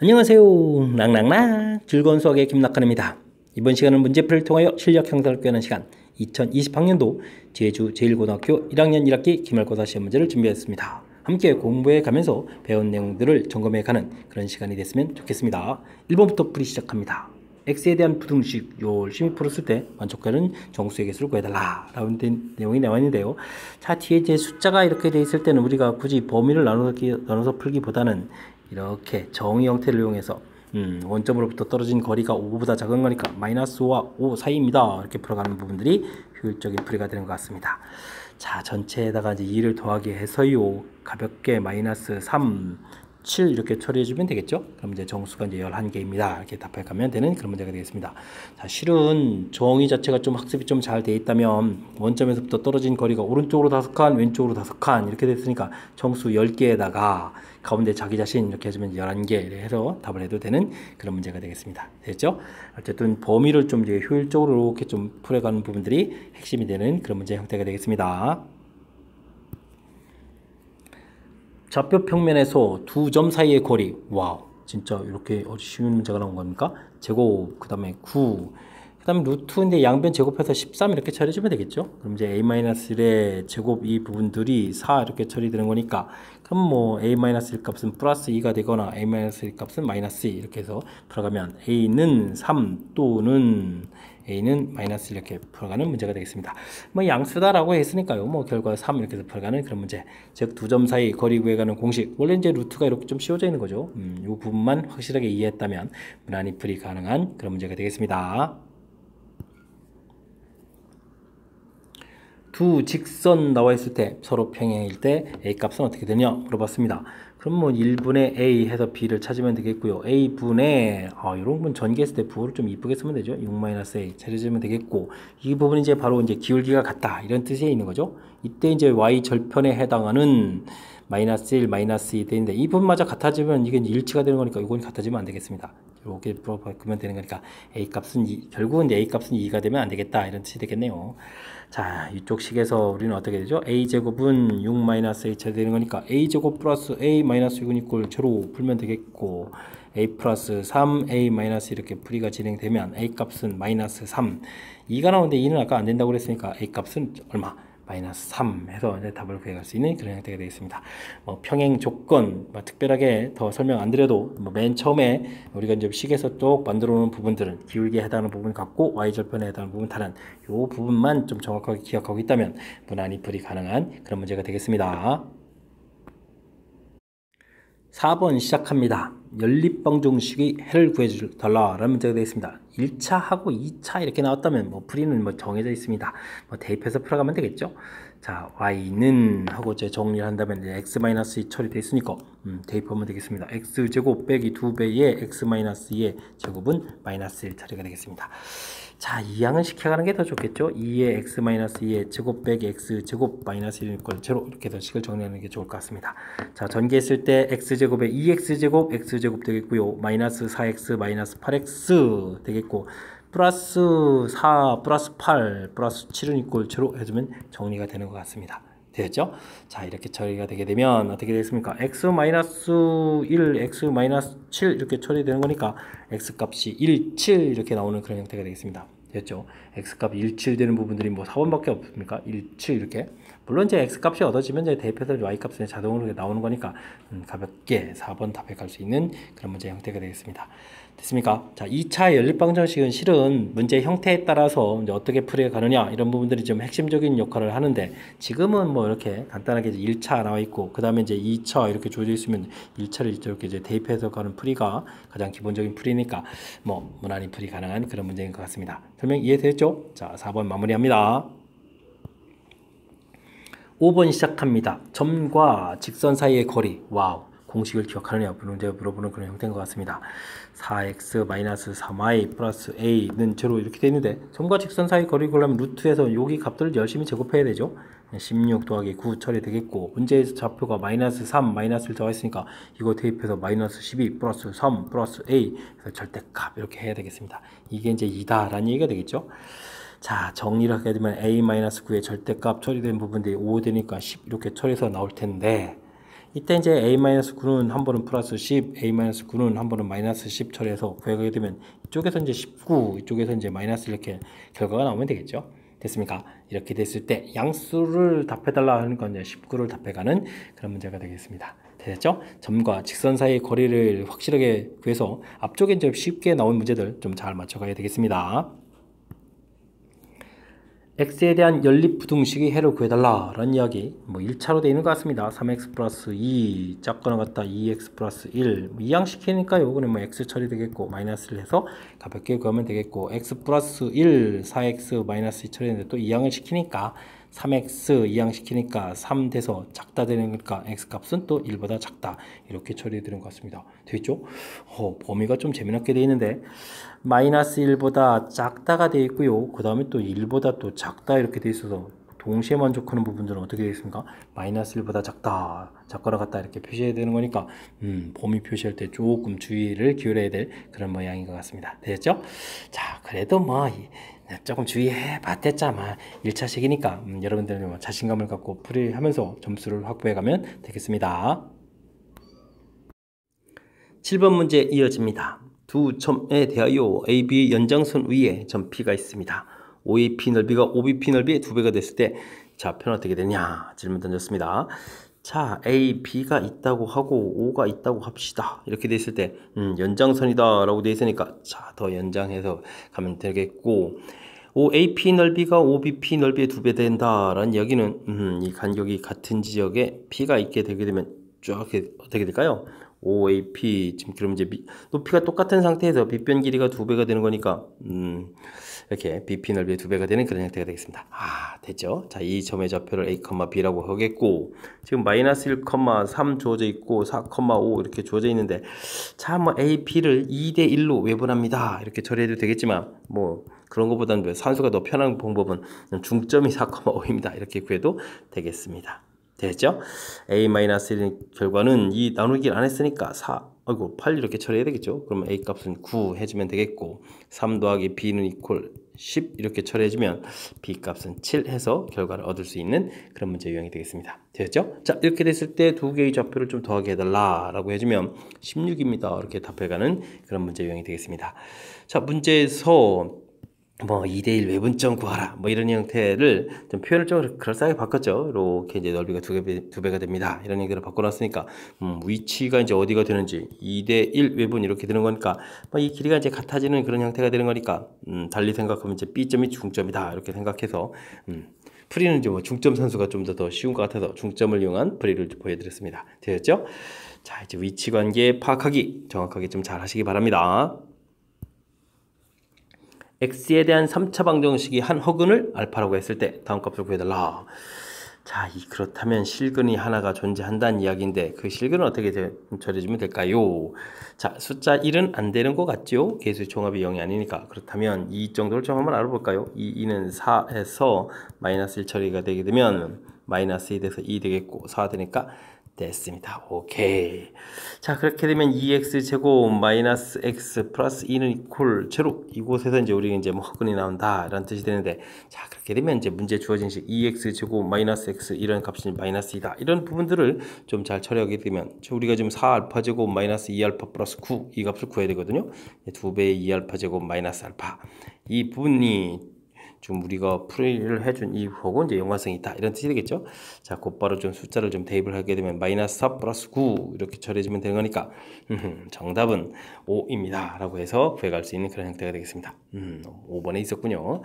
안녕하세요. 랑랑랑 즐거운 수학의 김낙환입니다. 이번 시간은 문제풀이를 통하여 실력 향상을 꾀하는 시간 2020학년도 제주 제1고등학교 1학년 1학기 기말고사 시험 문제를 준비했습니다. 함께 공부해 가면서 배운 내용들을 점검해 가는 그런 시간이 됐으면 좋겠습니다. 1번부터 풀이 시작합니다. x에 대한 부등식 열심히 풀었을 때 만족하는 정수의 개수를 구해달라 라는 내용이 나와 있는데요. 자, 뒤에 이제 숫자가 이렇게 돼 있을 때는 우리가 굳이 범위를 나눠서 풀기보다는 이렇게 정의 형태를 이용해서 원점으로부터 떨어진 거리가 5보다 작은 거니까 마이너스 5와 5 사이입니다. 이렇게 풀어가는 부분들이 효율적인 풀이가 되는 것 같습니다. 자, 전체에다가 이제 2를 더하기 해서요. 가볍게 마이너스 3, 7 이렇게 처리해주면 되겠죠. 그럼 이제 정수가 이제 11개입니다. 이렇게 답해 가면 되는 그런 문제가 되겠습니다. 자, 실은 정의 자체가 좀 학습이 좀 잘 돼 있다면 원점에서부터 떨어진 거리가 오른쪽으로 5칸, 왼쪽으로 5칸 이렇게 됐으니까 정수 10개에다가 가운데 자기 자신 이렇게 해주면 11개 이렇게 해서 답을 해도 되는 그런 문제가 되겠습니다. 됐죠? 어쨌든 범위를 좀 이제 효율적으로 이렇게 좀 풀어가는 부분들이 핵심이 되는 그런 문제 형태가 되겠습니다. 좌표 평면에서 두 점 사이의 거리. 와우, 진짜 이렇게 쉬운 문제가 나온 겁니까? 제곱, 그 다음에 9, 그 다음에 루트인데 양변 제곱해서 13 이렇게 처리해주면 되겠죠? 그럼 이제 a-1의 제곱 이 부분들이 4 이렇게 처리되는 거니까 그럼 뭐 a-1 값은 플러스 2가 되거나 a-1 값은 마이너스 2 이렇게 해서 풀어가면 a는 3 또는 a는 마이너스 이렇게 풀어가는 문제가 되겠습니다. 뭐 양수다라고 했으니까요. 뭐 결과 3 이렇게 해서 풀어가는 그런 문제. 즉 두 점 사이 거리 구해가는 공식. 원래 이제 루트가 이렇게 좀 씌워져 있는 거죠. 이 부분만 확실하게 이해했다면 무난히 풀이 가능한 그런 문제가 되겠습니다. 두 직선 나와 있을 때 서로 평행일 때 a 값은 어떻게 되냐 물어봤습니다. 그럼 뭐 1분의 a 해서 b를 찾으면 되겠고요. a분의 이런 분 전개했을 때 부호를 좀 이쁘게 쓰면 되죠. 6-a 찾으면 되겠고 이 부분이 이제 바로 이제 기울기가 같다 이런 뜻이 있는 거죠. 이때 이제 y 절편에 해당하는 마이너스 1, 마이너스 2 되는데 이 부분마저 같아지면 이게 일치가 되는 거니까 이건 같아지면 안 되겠습니다. 이렇게 풀어보면 되는 거니까 a 값은 결국은 a 값은 2가 되면 안 되겠다 이런 뜻이 되겠네요. 자, 이쪽 식에서 우리는 어떻게 되죠? a제곱은 6-a 쳐야 되는 거니까 a제곱 플러스 a-6은 이꼴 제로 풀면 되겠고 a 플러스 3 a 마이너스 이렇게 풀이가 진행되면 a 값은 마이너스 3 2가 나오는데 2는 아까 안 된다고 그랬으니까 a 값은 얼마? 마이너스 3 해서 이제 답을 구해갈 수 있는 그런 형태가 되겠습니다. 뭐 평행 조건 뭐 특별하게 더 설명 안 드려도 뭐맨 처음에 우리가 이제 식에서 쭉 만들어 놓은 부분들은 기울기에 해당하는 부분 같고 y절편에 해당하는 부분 다른 이 부분만 좀 정확하게 기억하고 있다면 무난히 풀이 가능한 그런 문제가 되겠습니다. 4번 시작합니다. 연립방정식의 해를 구해달라라는 문제가 되겠습니다. 1차하고 2차 이렇게 나왔다면 뭐 풀이는 뭐 정해져 있습니다. 뭐 대입해서 풀어가면 되겠죠. 자, y는 하고 이제 정리를 한다면 이제 x-2 처리되어 있으니까 대입하면 되겠습니다. x제곱 빼기 2배의 x-2의 제곱은 마이너스 1 처리가 되겠습니다. 자, 이항은 시켜가는 게 더 좋겠죠. 2의 x-2의 제곱 빼기 x제곱 마이너스 1걸 제로 이렇게 해서 식을 정리하는 게 좋을 것 같습니다. 자, 전개했을 때 x제곱에 2x제곱 x제곱 되겠고요. 마이너스 4x 마이너스 8x 되겠고 플러스 4 플러스 8 플러스 7은 이꼴 제로 해주면 정리가 되는 것 같습니다. 되겠죠? 자, 이렇게 처리가 되게 되면 어떻게 되겠습니까? x-1, x-7 이렇게 처리되는 거니까 x값이 1, 7 이렇게 나오는 그런 형태가 되겠습니다. 됐죠? x값 1, 7 되는 부분들이 뭐 4번밖에 없습니까? 1, 7 이렇게. 물론 이제 x값이 얻어지면 이제 대입해서 y값은 자동으로 나오는 거니까 가볍게 4번 답해 갈 수 있는 그런 문제 형태가 되겠습니다. 됐습니까? 자, 2차 연립방정식은 실은 문제 형태에 따라서 이제 어떻게 풀이해 가느냐 이런 부분들이 좀 핵심적인 역할을 하는데 지금은 뭐 이렇게 간단하게 이제 1차 나와 있고 그 다음에 이제 2차 이렇게 주어져 있으면 1차를 이렇게 이제 대입해서 가는 풀이가 가장 기본적인 풀이니까 뭐 무난히 풀이 가능한 그런 문제인 것 같습니다. 설명 이해됐죠? 자, 4번 마무리합니다. 5번 시작합니다. 점과 직선 사이의 거리. 와우. 공식을 기억하느냐 물어보는 그런 형태인 것 같습니다. 4x-3y 플러스 a는 제로 이렇게 되어 있는데 점과 직선 사이 거리 구하려면 루트에서 여기 값들을 열심히 제곱해야 되죠. 16 더하기 9 처리되겠고 문제에서 좌표가 마이너스 3 마이너스를 더했으니까 이거 대입해서 마이너스 12 플러스 3 플러스 a 그래서 절대값 이렇게 해야 되겠습니다. 이게 이제 2다라는 얘기가 되겠죠. 자, 정리를 하게 되면 a-9의 절대값 처리된 부분들이 5 되니까 10 이렇게 처리해서 나올 텐데 이때 이제 A-9는 한 번은 플러스 10, A-9는 한 번은 마이너스 10 처리해서 구하게 되면 이쪽에서 이제 19, 이쪽에서 이제 마이너스 이렇게 결과가 나오면 되겠죠. 됐습니까? 이렇게 됐을 때 양수를 답해달라 하는 건 이제 19를 답해가는 그런 문제가 되겠습니다. 됐죠? 점과 직선 사이의 거리를 확실하게 구해서 앞쪽에 이제 쉽게 나온 문제들 좀 잘 맞춰가야 되겠습니다. x에 대한 연립부등식의 해를 구해달라 라는 이야기 1차로 되어 있는 것 같습니다. 3x 플러스 2 작거나 같다 2x 플러스 1 이항시키니까요. 그럼 x 처리 되겠고 마이너스를 해서 가볍게 구하면 되겠고 x 플러스 1 4x 마이너스 2 처리했는데 또 이항을 시키니까 3x 이항시키니까 3 돼서 작다 되는 거니까 x 값은 또 1보다 작다 이렇게 처리되는 것 같습니다. 되겠죠? 범위가 좀 재미나게 되어 있는데 마이너스 1보다 작다가 되어 있고요. 그 다음에 또 1보다 또 작다 이렇게 되어 있어서 동시에 만족하는 부분들은 어떻게 되겠습니까? 마이너스 1보다 작다, 작거나 같다 이렇게 표시해야 되는 거니까 범위 표시할 때 조금 주의를 기울여야 될 그런 모양인 것 같습니다. 되겠죠? 자, 그래도 조금 주의해 봤댔자마 1차식이니까 여러분들 자신감을 갖고 풀이하면서 점수를 확보해 가면 되겠습니다. 7번 문제 이어집니다. 두 점에 대하여 AB 연장선 위에 점 P가 있습니다. OAP 넓이가 OBP 넓이의 2배가 됐을 때 좌표는 어떻게 되냐 질문 던졌습니다. 자, A, B가 있다고 하고 O가 있다고 합시다. 이렇게 됐을 때 연장선이다 라고 되어 있으니까 자, 더 연장해서 가면 되겠고 OAP 넓이가 OBP 넓이의 2배 된다라는 이야기는 이 간격이 같은 지역에 P가 있게 되게 되면 쫙 어떻게 될까요? OAP 지금 그럼 이제 높이가 똑같은 상태에서 빗변 길이가 2배가 되는 거니까 이렇게 BP 넓이의 2배가 되는 그런 형태가 되겠습니다. 됐죠? 자, 이 점의 좌표를 A, B라고 하겠고 지금 마이너스 1,3 주어져 있고 4,5 이렇게 주어져 있는데 자, AP를 2대 1로 외분합니다. 이렇게 처리해도 되겠지만 그런 것보다는 산수가 더 편한 방법은 중점이 4,5입니다. 이렇게 구해도 되겠습니다. 됐죠? A-1 결과는 이 나누기를 안 했으니까 8 이렇게 처리해야 되겠죠? 그러면 A 값은 9 해주면 되겠고 3 더하기 B는 이퀄 10 이렇게 처리해주면 B 값은 7 해서 결과를 얻을 수 있는 그런 문제 유형이 되겠습니다. 되었죠? 자, 이렇게 됐을 때 두 개의 좌표를 좀 더하게 해달라 라고 해주면 16입니다. 이렇게 답해가는 그런 문제 유형이 되겠습니다. 자, 문제에서 2대1 외분점 구하라 이런 형태를 좀 표현을 좀 그럴싸하게 바꿨죠. 이렇게 이제 넓이가 2배가 됩니다. 이런 얘기를 바꿔놨으니까 위치가 이제 어디가 되는지 2대1 외분 이렇게 되는 거니까 이 길이가 이제 같아지는 그런 형태가 되는 거니까 달리 생각하면 이제 B점이 중점이다 이렇게 생각해서 풀이는 이제 중점 산수가 좀 더 쉬운 것 같아서 중점을 이용한 풀이를 보여드렸습니다. 되었죠? 자, 이제 위치 관계 파악하기 정확하게 좀 잘 하시기 바랍니다. x에 대한 3차 방정식이 한 허근을 알파라고 했을 때 다음 값을 구해달라. 자, 그렇다면 실근이 하나가 존재한다는 이야기인데 그 실근은 어떻게 처리해주면 될까요? 자, 숫자 1은 안 되는 것 같죠? 개수의 총합이 0이 아니니까. 그렇다면 이 정도를 좀 한번 알아볼까요? 이 2는 4에서 마이너스 1 처리가 되게 되면 마이너스 2 돼서 2 되겠고 4 되니까 됐습니다. 오케이. 자, 그렇게 되면 2x제곱 마이너스 x 플러스 2는 이퀄 제로. 이곳에서 이제 우리 이제 허근이 나온다 이런 뜻이 되는데 자, 그렇게 되면 이제 문제 주어진 식 2x제곱 마이너스 x 이런 값이 마이너스 2다. 이런 부분들을 좀 잘 처리하게 되면 우리가 지금 4알파 제곱 마이너스 2알파 플러스 9 이 값을 구해야 되거든요. 2배의 2알파 제곱 마이너스 알파. 이 부분이 좀 우리가 풀이를 해준 이 부분 이제 연관성이 있다 이런 뜻이 되겠죠. 자, 곧바로 좀 숫자를 좀 대입을 하게 되면 마이너스 4 플러스 9 이렇게 처리해주면 되는 거니까 정답은 5입니다 라고 해서 구해갈 수 있는 그런 형태가 되겠습니다. 5번에 있었군요.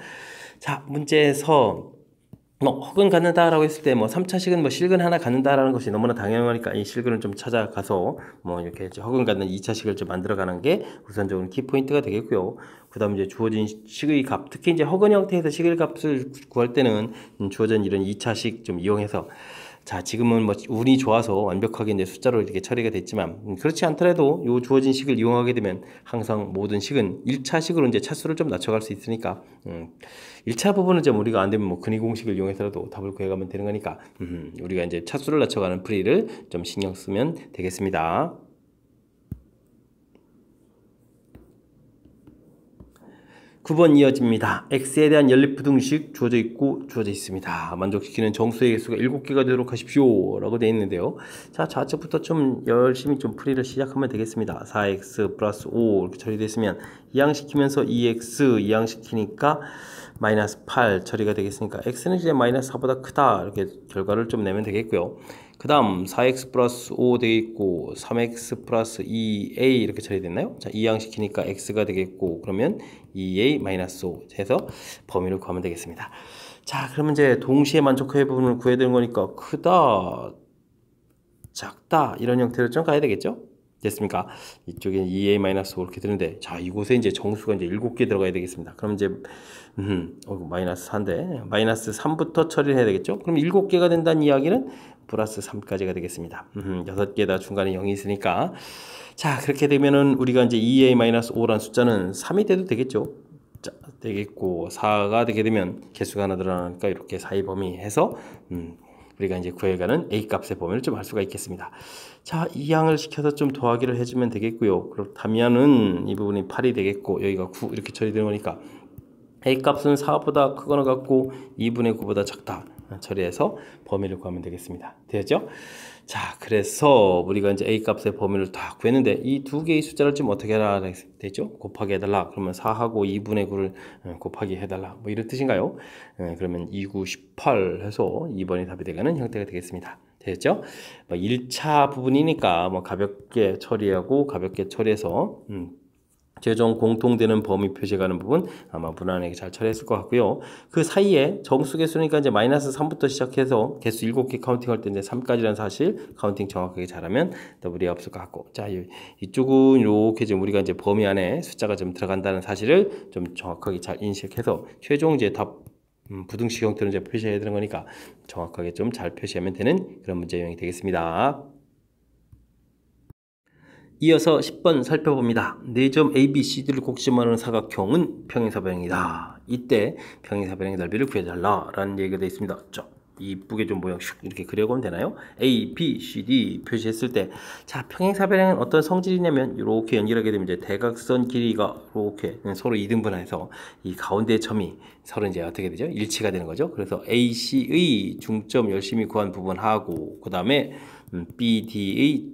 자, 문제에서 허근 갖는다라고 했을 때 3차식은 실근 하나 갖는다라는 것이 너무나 당연하니까 이 실근을 좀 찾아가서 이렇게 허근 갖는 2차식을 좀 만들어가는 게 우선적으로 키포인트가 되겠고요. 그 다음에 이제 주어진 식의 값, 특히 이제 허근 형태에서 식의 값을 구할 때는 주어진 이런 2차식 좀 이용해서 자, 지금은 운이 좋아서 완벽하게 이제 숫자로 이렇게 처리가 됐지만 그렇지 않더라도 요 주어진 식을 이용하게 되면 항상 모든 식은 1차식으로 이제 차수를 좀 낮춰갈 수 있으니까 1차 부분은 좀 우리가 안 되면 근위 공식을 이용해서라도 답을 구해가면 되는 거니까 우리가 이제 차수를 낮춰가는 풀이를 좀 신경 쓰면 되겠습니다. 9번 이어집니다. x에 대한 연립부등식 주어져 있고 주어져 있습니다. 만족시키는 정수의 개수가 7개가 되도록 하십시오 라고 되어 있는데요. 자, 좌측부터 좀 열심히 좀 풀이를 시작하면 되겠습니다. 4x 플러스 5 이렇게 처리되어 있으면 이항시키면서 2x 이항시키니까 마이너스 8 처리가 되겠으니까 x는 이제 마이너스 4보다 크다 이렇게 결과를 좀 내면 되겠고요. 그 다음 4x 플러스 5 되겠고 3x 플러스 2a 이렇게 처리됐나요? 자, 이항시키니까 x가 되겠고 그러면 2a 마이너스 5 해서 범위를 구하면 되겠습니다. 자, 그러면 이제 동시에 만족해 부분을 구해야 되는 거니까 크다 작다 이런 형태로 좀 가야 되겠죠? 됐습니까? 이쪽에 2a 마이너스 5 이렇게 되는데 자, 이곳에 이제 정수가 이제 7개 들어가야 되겠습니다. 그럼 이제 마이너스 4인데 마이너스 3부터 처리를 해야 되겠죠? 그럼 7개가 된다는 이야기는 플러스 3까지가 되겠습니다. 6개다 중간에 0이 있으니까 자, 그렇게 되면은 우리가 이제 2a-5라는 숫자는 3이 돼도 되겠죠? 자, 되겠고 4가 되게 되면 개수가 하나 늘어나니까 이렇게 4의 범위 해서 우리가 이제 구해가는 a 값의 범위를 좀 알 수가 있겠습니다. 자, 이 양을 시켜서 좀 더하기를 해주면 되겠고요. 그렇다면은 이 부분이 8이 되겠고 여기가 9 이렇게 처리되는 거니까 a 값은 4보다 크거나 같고 2분의 9보다 작다 처리해서 범위를 구하면 되겠습니다. 되었죠? 자, 그래서 우리가 이제 a 값의 범위를 다 구했는데 이 두 개의 숫자를 좀 어떻게 해라 되죠? 곱하기 해달라. 그러면 4하고 2분의 9를 곱하기 해달라. 뭐 이런 뜻인가요? 그러면 2, 9, 18 해서 2번이 답이 되가는 형태가 되겠습니다. 되었죠? 1차 부분이니까 뭐 가볍게 처리하고 가볍게 처리해서 최종 공통되는 범위 표시가는 부분 아마 무난하게 잘 처리했을 것 같고요. 그 사이에 정수 개수니까 이제 마이너스 3부터 시작해서 개수 7개 카운팅할 때 이제 3까지라는 사실 카운팅 정확하게 잘하면 더 무리가 없을 것 같고 자, 이쪽은 이렇게 지금 우리가 이제 범위 안에 숫자가 좀 들어간다는 사실을 좀 정확하게 잘 인식해서 최종 이제 답 부등식 형태로 이제 표시해야 되는 거니까 정확하게 좀 잘 표시하면 되는 그런 문제 유형이 되겠습니다. 이어서 10번 살펴봅니다. 4점 A, B, C, D를 곡심하는 사각형은 평행사변형이다. 이때 평행사변형의 넓이를 구해달라 라는 얘기가 되어 있습니다. 자, 이쁘게 좀 모양 슉 이렇게 그려보면 되나요? A, B, C, D 표시했을 때 자, 평행사변형은 어떤 성질이냐면 이렇게 연결하게 되면 이제 대각선 길이가 이렇게 서로 이등분해서 이 가운데 점이 서로 이제 어떻게 되죠? 일치가 되는 거죠. 그래서 AC의 중점 열심히 구한 부분하고 그 다음에 BD의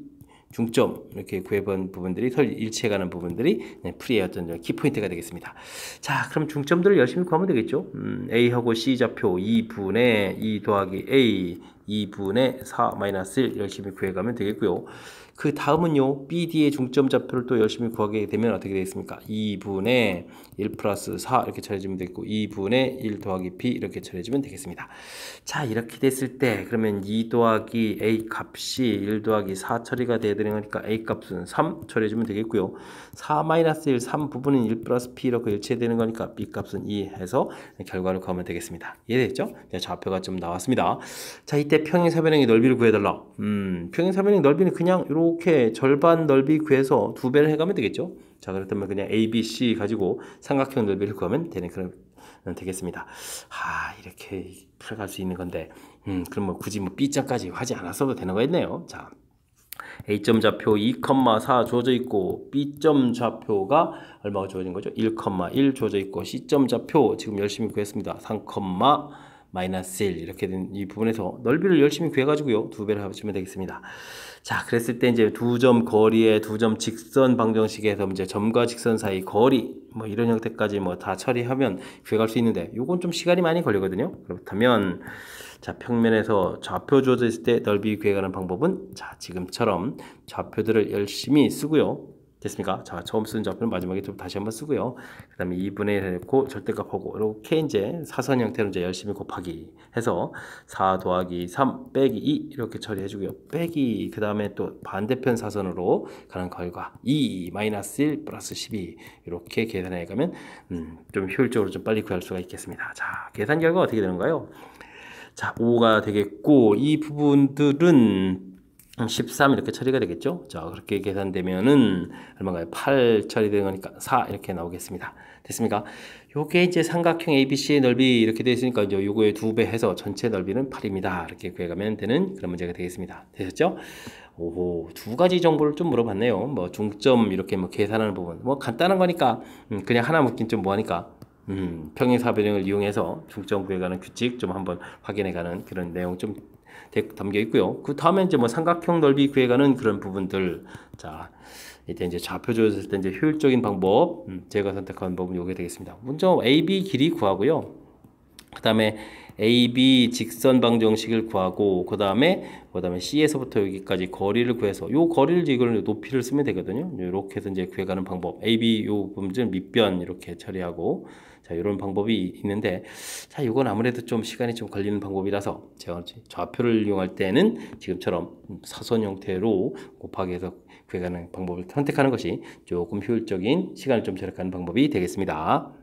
중점 이렇게 구해본 부분들이 서로 일치해가는 부분들이 풀이의 어떤 키포인트가 되겠습니다. 자, 그럼 중점들을 열심히 구하면 되겠죠. A하고 C 좌표 2분의 2 더하기 A 2분의 4 마이너스 1 열심히 구해가면 되겠고요. 그 다음은요, BD의 중점 좌표를 또 열심히 구하게 되면 어떻게 되겠습니까? 2분의 1 플러스 4 이렇게 처리해주면 되겠고 2분의 1 더하기 B 이렇게 처리해주면 되겠습니다. 자, 이렇게 됐을 때 그러면 2 더하기 A 값이 1 더하기 4 처리가 돼야 되는 거니까 A 값은 3 처리해주면 되겠고요. 4 마이너스 1, 3 부분은 1 플러스 P 이렇게 일치되는 거니까 B 값은 2 해서 결과를 구하면 되겠습니다. 이해됐죠? 좌표가 좀 나왔습니다. 자, 이때 평행사변형의 넓이를 구해달라. 평행사변형의 넓이는 그냥 이렇게 절반 넓이 구해서 2배를 해가면 되겠죠? 자, 그렇다면 그냥 A, B, C 가지고 삼각형 넓이를 구하면 되는 그런 되겠습니다. 이렇게 풀어갈 수 있는 건데, 그럼 뭐 굳이 뭐 B점까지 하지 않았어도 되는 거였네요. 자, A점 좌표 2,4 주어져 있고 B점 좌표가 얼마가 주어진 거죠? 1,1 주어져 있고 C점 좌표 지금 열심히 구했습니다. 3, 마이너스 1 이렇게 된 이 부분에서 넓이를 열심히 구해가지고요 2배를 합치면 되겠습니다. 자, 그랬을 때 이제 두 점 거리에 두 점 직선 방정식에서 이제 점과 직선 사이 거리 뭐 이런 형태까지 뭐 다 처리하면 구해갈 수 있는데 요건 좀 시간이 많이 걸리거든요. 그렇다면 자, 평면에서 좌표 주어져 있을 때 넓이 구해가는 방법은 자, 지금처럼 좌표들을 열심히 쓰고요. 됐습니까? 자, 처음 쓴 좌표는 마지막에 좀 다시 한번 쓰고요. 그 다음에 2분의 1 해놓고 절대값하고 이렇게 이제 사선 형태로 이제 열심히 곱하기 해서 4 더하기 3 빼기 2 이렇게 처리해주고요. 빼기 그 다음에 또 반대편 사선으로 가는 결과 2 마이너스 1 플러스 12 이렇게 계산해 가면 좀 효율적으로 좀 빨리 구할 수가 있겠습니다. 자, 계산 결과 어떻게 되는가요? 자, 5가 되겠고 이 부분들은 13 이렇게 처리가 되겠죠. 자, 그렇게 계산되면은 얼마가요? 8 처리되는 거니까 4 이렇게 나오겠습니다. 됐습니까? 요게 이제 삼각형 ABC의 넓이 이렇게 되어 있으니까 이제 요거에 2배 해서 전체 넓이는 8입니다. 이렇게 구해가면 되는 그런 문제가 되겠습니다. 되셨죠? 오호, 두 가지 정보를 좀 물어봤네요. 뭐 중점 이렇게 뭐 계산하는 부분 뭐 간단한 거니까 그냥 하나 묻긴 좀 뭐하니까 평행사 변형을 이용해서 중점 구해가는 규칙 좀 한번 확인해가는 그런 내용 좀 담겨 있고요. 그 다음에 이제 뭐 삼각형 넓이 구해가는 그런 부분들. 자, 이때 이제 좌표 조였을 때 이제 효율적인 방법, 제가 선택한 방법은 요게 되겠습니다. 먼저 AB 길이 구하고요. 그 다음에 AB 직선 방정식을 구하고 그 다음에 C에서부터 여기까지 거리를 구해서 요 거리를 이걸 높이를 쓰면 되거든요. 이렇게 해서 이제 구해가는 방법. AB 요 부분 밑변 이렇게 처리하고 자 이런 방법이 있는데 자 이건 아무래도 좀 시간이 좀 걸리는 방법이라서 제가 좌표를 이용할 때는 지금처럼 사선 형태로 곱하기 해서 구해가는 방법을 선택하는 것이 조금 효율적인 시간을 좀 절약하는 방법이 되겠습니다.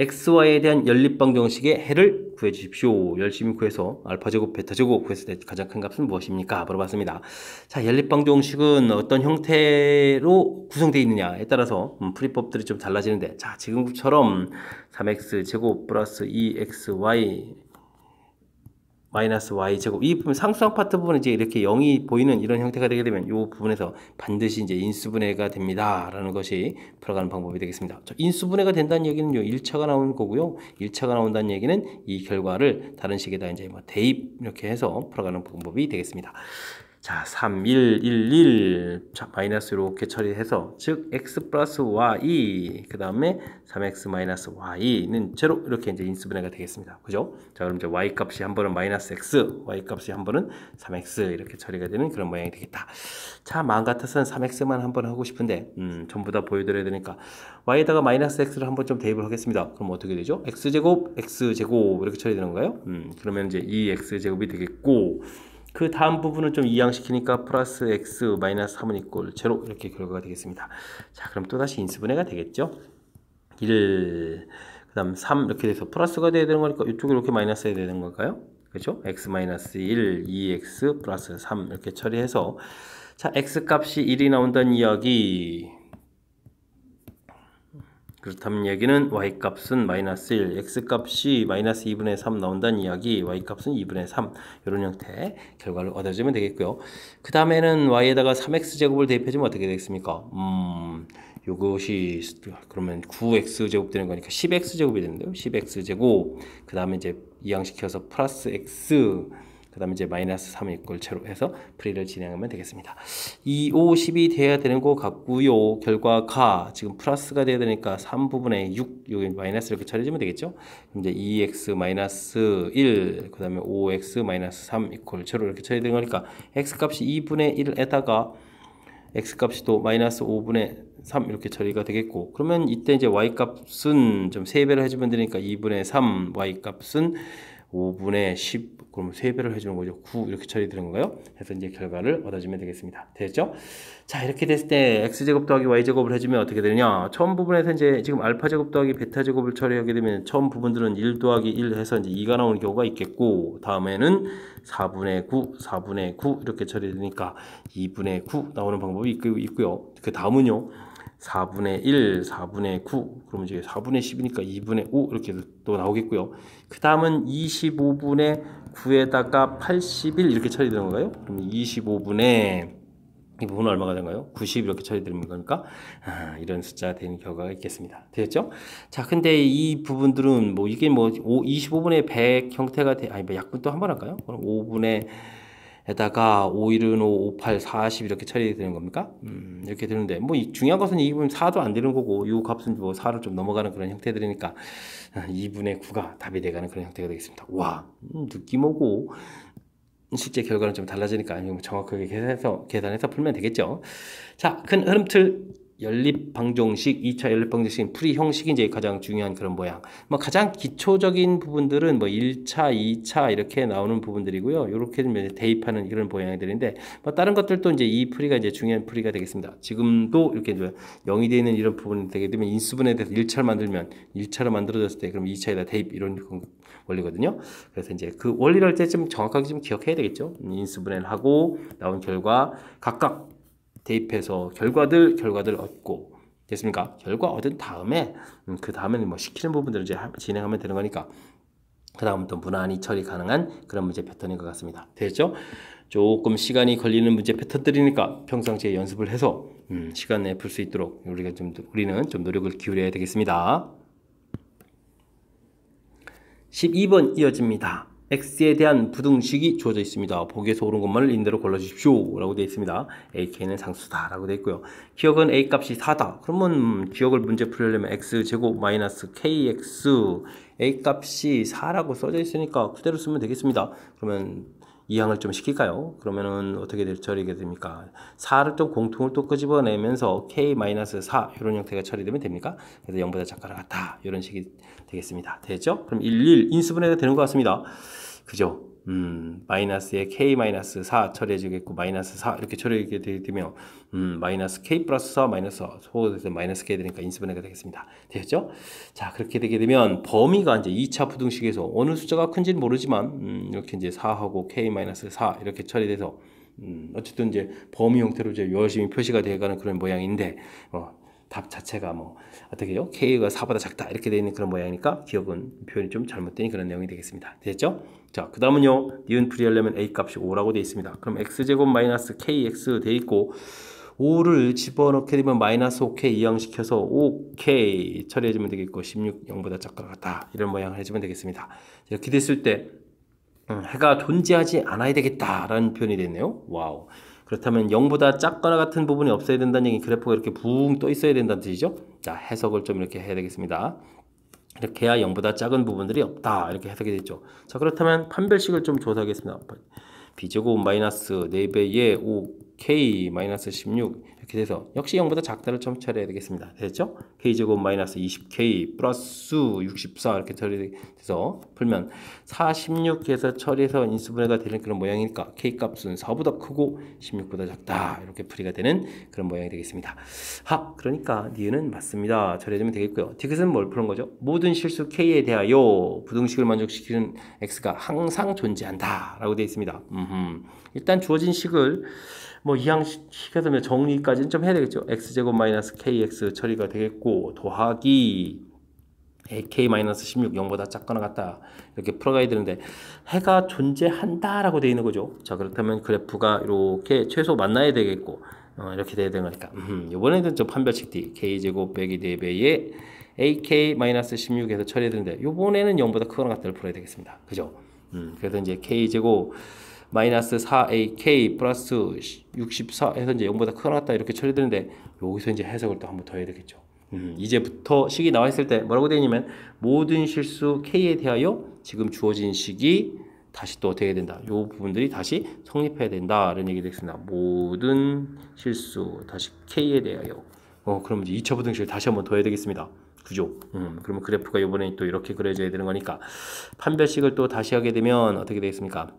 XY에 대한 연립방정식의 해를 구해주십시오. 열심히 구해서 알파제곱, 베타제곱 구했을 때 가장 큰 값은 무엇입니까? 물어봤습니다. 자, 연립방정식은 어떤 형태로 구성되어 있느냐에 따라서 풀이법들이 좀 달라지는데 자, 지금처럼 3x제곱 플러스 2xy 마이너스 y제곱 이 부분 상수항 파트 부분은 이제 이렇게 0이 보이는 이런 형태가 되게 되면 이 부분에서 반드시 이제 인수분해가 됩니다 라는 것이 풀어가는 방법이 되겠습니다. 인수분해가 된다는 얘기는 1차가 나오는 거고요. 1차가 나온다는 얘기는 이 결과를 다른 식에다 이제 뭐 대입 이렇게 해서 풀어가는 방법이 되겠습니다. 자, 3, 1, 1, 1 자, 마이너스 이렇게 처리해서 즉 x 플러스 y 그 다음에 3x 마이너스 y는 제로 이렇게 이제 인수분해가 되겠습니다. 그죠? 자, 그럼 이제 y 값이 한 번은 마이너스 x, y 값이 한 번은 3x 이렇게 처리가 되는 그런 모양이 되겠다. 자, 마음 같아서는 3x만 한번 하고 싶은데 전부 다 보여드려야 되니까 y에다가 마이너스 x를 한번 좀 대입을 하겠습니다. 그럼 어떻게 되죠? x제곱, x제곱 이렇게 처리되는 거예요. 그러면 이제 2x제곱이 되겠고 그 다음 부분을 좀 이양시키니까 플러스 x 마이너스 3은 이꼴 제로 이렇게 결과가 되겠습니다. 자, 그럼 또다시 인수분해가 되겠죠. 1, 그 다음 3 이렇게 돼서 플러스가 돼야 되는 거니까 이쪽에 이렇게 마이너스 해야 되는 걸까요? 그렇죠? x 마이너스 1, 2x 플러스 3 이렇게 처리해서 자, x 값이 1이 나온다는 이야기 그렇다면 여기는 y값은 마이너스 1, x값이 마이너스 2분의 3 나온다는 이야기 y값은 2분의 3 이런 형태 결과를 얻어주면 되겠고요. 그 다음에는 y에다가 3x제곱을 대입해주면 어떻게 되겠습니까? 요것이 그러면 9x제곱 되는 거니까 10x제곱이 되는데요. 10x제곱 그 다음에 이제 이항시켜서 플러스 x 그 다음에 이제 마이너스 3 이꼴 제로 해서 풀이를 진행하면 되겠습니다. 2, 5, 10이 돼야 되는 것 같고요. 결과가 지금 플러스가 돼야 되니까 3부분의 6, 여기 마이너스 이렇게 처리해주면 되겠죠. 이제 2x 마이너스 1, 그 다음에 5x 마이너스 3 이꼴 제로 이렇게 처리되는 거니까 x값이 2분의 1에다가 x값이 또 마이너스 5분의 3 이렇게 처리가 되겠고 그러면 이때 이제 y값은 좀 3배를 해주면 되니까 2분의 3, y값은 5분의 10 그럼 3배를 해주는 거죠. 9 이렇게 처리되는 건가요? 그래서 이제 결과를 얻어주면 되겠습니다. 됐죠? 자, 이렇게 됐을 때 x제곱 더하기 y제곱을 해주면 어떻게 되느냐? 처음 부분에서 이제 지금 알파제곱 더하기 베타제곱을 처리하게 되면 처음 부분들은 1 더하기 1 해서 이제 2가 나오는 경우가 있겠고 다음에는 4분의 9, 4분의 9 이렇게 처리되니까 2분의 9 나오는 방법이 있고요. 그 다음은요. 4분의 1, 4분의 9 그러면 이제 4분의 10이니까 2분의 5 이렇게 또 나오겠고요. 그 다음은 25분의 9에다가 81 이렇게 처리되는 건가요? 그럼 25분의 이 부분은 얼마가 되는가요? 90 이렇게 처리되는 거니까 이런 숫자가 되는 결과가 있겠습니다. 되겠죠? 자, 근데 이 부분들은 뭐 이게 뭐 25분의 100 형태가 아니 뭐 약분 또 한 번 할까요? 그럼 5분의 에다가 5, 1은 5, 5, 8, 40 이렇게 처리되는 겁니까? 이렇게 되는데 뭐 중요한 것은 이 부분 4도 안 되는 거고 이 값은 뭐 4를 좀 넘어가는 그런 형태들이니까 2분의 9가 답이 돼가는 그런 형태가 되겠습니다. 와, 느낌 오고 실제 결과는 좀 달라지니까 정확하게 계산해서 풀면 되겠죠. 자, 큰 흐름틀 연립방정식, 2차 연립방정식 풀이 형식이 이제 가장 중요한 그런 모양. 뭐 가장 기초적인 부분들은 뭐 1차, 2차 이렇게 나오는 부분들이고요. 이렇게 대입하는 이런 모양들인데 뭐 다른 것들도 이제 이 풀이가 이제 중요한 풀이가 되겠습니다. 지금도 이렇게 0이 되어 있는 이런 부분이 되게 되면 인수분해에 대해서 1차를 만들면 1차로 만들어졌을 때 그럼 2차에다 대입 이런 원리거든요. 그래서 이제 그 원리를 할 때 좀 정확하게 좀 기억해야 되겠죠. 인수분해를 하고 나온 결과 각각 대입해서 결과들 얻고 됐습니까? 결과 얻은 다음에 그 다음에는 뭐 시키는 부분들을 이제 진행하면 되는 거니까 그 다음부터 무난히 처리 가능한 그런 문제 패턴인 것 같습니다. 됐죠? 조금 시간이 걸리는 문제 패턴들이니까 평상시에 연습을 해서 시간 내에 풀 수 있도록 우리는 좀 노력을 기울여야 되겠습니다. 12번 이어집니다. x에 대한 부등식이 주어져 있습니다. 보기에서 옳은 것만을 인대로 골라주십시오 라고 되어 있습니다. ak는 상수다 라고 되어 있고요. 기억은 a 값이 4다. 그러면 기억을 문제 풀려면 x제곱 마이너스 kx a 값이 4라고 써져 있으니까 그대로 쓰면 되겠습니다. 그러면 이항을 좀 시킬까요? 그러면은 어떻게 처리가 됩니까? 4를 좀 공통을 또 끄집어내면서 k-4 이런 형태가 처리되면 됩니까? 그래서 0보다 작거나 같다 이런 식이 되겠습니다. 됐죠? 그럼 11 인수분해가 되는 것 같습니다. 그죠? 마이너스에 k-4 처리해주겠고 마이너스 4 이렇게 처리하게 되면 마이너스 k 플러스 4 마이너스 4 소에서 마이너스 k 되니까 인수분해가 되겠습니다. 되겠죠? 자 그렇게 되게 되면 범위가 이제 2차 부등식에서 어느 숫자가 큰지는 모르지만 이렇게 이제 4하고 k-4 이렇게 처리돼서 어쨌든 이제 범위 형태로 이제 열심히 표시가 되어가는 그런 모양인데 답 자체가 뭐 어떻게 해요? k가 4보다 작다 이렇게 되어 있는 그런 모양이니까 기억은 표현이 좀 잘못된 그런 내용이 되겠습니다. 됐죠? 자, 그 다음은요. 니은 풀이하려면 a 값이 5라고 되어 있습니다. 그럼 x제곱 마이너스 kx 되어 있고 5를 집어넣게 되면 마이너스 5k 이항시켜서 5k 처리해주면 되겠고 16 0보다 작거나 같다 이런 모양을 해주면 되겠습니다. 이렇게 됐을 때 해가 존재하지 않아야 되겠다라는 표현이 됐네요. 와우. 그렇다면 0보다 작거나 같은 부분이 없어야 된다는 얘기, 그래프가 이렇게 붕 떠 있어야 된다는 뜻이죠. 자, 해석을 좀 이렇게 해야 되겠습니다. 이렇게 해야 0보다 작은 부분들이 없다 이렇게 해석이 됐죠. 자, 그렇다면 판별식을 좀 조사하겠습니다. b제곱 마이너스 4배의 5k 마이너스 16 이렇게 돼서 역시 0보다 작다를 좀 처리해야 되겠습니다. 됐죠? k제곱 마이너스 20k 플러스 64 이렇게 처리돼서 풀면 46에서 처리해서 인수분해가 되는 그런 모양이니까 k 값은 4보다 크고 16보다 작다 이렇게 풀이가 되는 그런 모양이 되겠습니다. 그러니까 니은은 맞습니다. 처리해주면 되겠고요. 디귿은 뭘 푸는 거죠? 모든 실수 k에 대하여 부등식을 만족시키는 x가 항상 존재한다 라고 되어 있습니다. 일단 주어진 식을 뭐 이항시켜서 정리까지는 좀 해야 되겠죠. x제곱 마이너스 kx 처리가 되겠고 더하기 k-16 0보다 작거나 같다 이렇게 풀어가야 되는데 해가 존재한다 라고 되어 있는 거죠. 자, 그렇다면 그래프가 이렇게 최소 만나야 되겠고 이렇게 돼야 되는 거니까 이번에는 좀 판별식 D k제곱 빼기 4배의 ak-16에서 처리해야 되는데 이번에는 0보다 크거나 같다를 풀어야 되겠습니다. 그죠? 그래서 이제 k제곱 마이너스 4ak 플러스 64 해서 이제 0보다 크거나 같다 이렇게 처리되는데 여기서 이제 해석을 또 한번 더 해야 되겠죠. 이제부터 식이 나와 있을 때 뭐라고 되어 있냐면 모든 실수 k에 대하여 지금 주어진 식이 다시 또 어떻게 해야 된다. 이 부분들이 다시 성립해야 된다 라는 얘기 되겠습니다. 모든 실수 다시 k에 대하여 그럼 이제 2차 부등식을 다시 한번 더 해야 되겠습니다. 그죠? 그러면 그래프가 이번에 또 이렇게 그려져야 되는 거니까 판별식을 또 다시 하게 되면 어떻게 되겠습니까?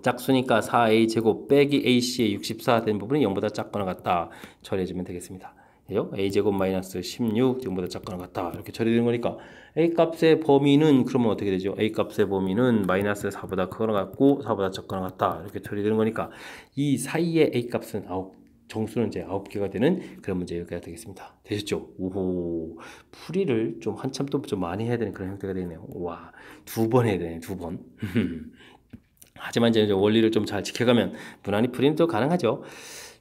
짝수니까 4a 제곱 빼기 ac의 64 된 부분이 0보다 작거나 같다 처리해주면 되겠습니다. a 제곱 마이너스 16 0보다 작거나 같다 이렇게 처리되는 거니까 a 값의 범위는 그러면 어떻게 되죠? a 값의 범위는 마이너스 4보다 크거나 같고 4보다 작거나 같다 이렇게 처리되는 거니까 이 사이에 a 값은 정수는 이제 9개가 되는 그런 문제가 되겠습니다. 되셨죠? 오호, 풀이를 좀 한참 또 좀 많이 해야 되는 그런 형태가 되네요. 와, 2번 해야 되네, 2번. 하지만 이제 원리를 좀 잘 지켜가면 무난히 풀이는 또 가능하죠.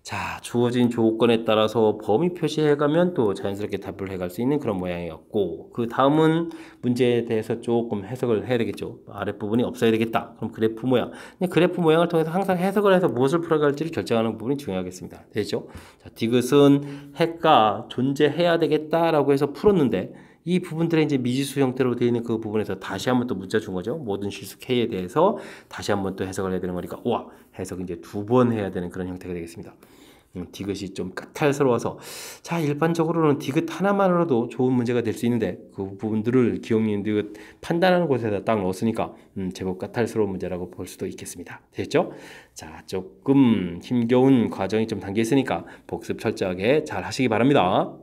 자, 주어진 조건에 따라서 범위 표시해가면 또 자연스럽게 답을 해갈 수 있는 그런 모양이었고, 그 다음은 문제에 대해서 조금 해석을 해야 되겠죠. 아랫부분이 없어야 되겠다. 그럼 그래프 모양. 그래프 모양을 통해서 항상 해석을 해서 무엇을 풀어갈지를 결정하는 부분이 중요하겠습니다. 되죠? 자, 디귿은 해가 존재해야 되겠다라고 해서 풀었는데, 이 부분들의 이제 미지수 형태로 되어 있는 그 부분에서 다시 한번 또 문자 준 거죠. 모든 실수 K에 대해서 다시 한번 또 해석을 해야 되는 거니까, 우와, 해석 이제 2번 해야 되는 그런 형태가 되겠습니다. 디귿이 좀 까탈스러워서, 자, 일반적으로는 디귿 하나만으로도 좋은 문제가 될 수 있는데, 그 부분들을 기억력 디귿 판단하는 곳에다 딱 넣었으니까, 제법 까탈스러운 문제라고 볼 수도 있겠습니다. 됐죠? 자, 조금 힘겨운 과정이 좀 담겨 있으니까 복습 철저하게 잘 하시기 바랍니다.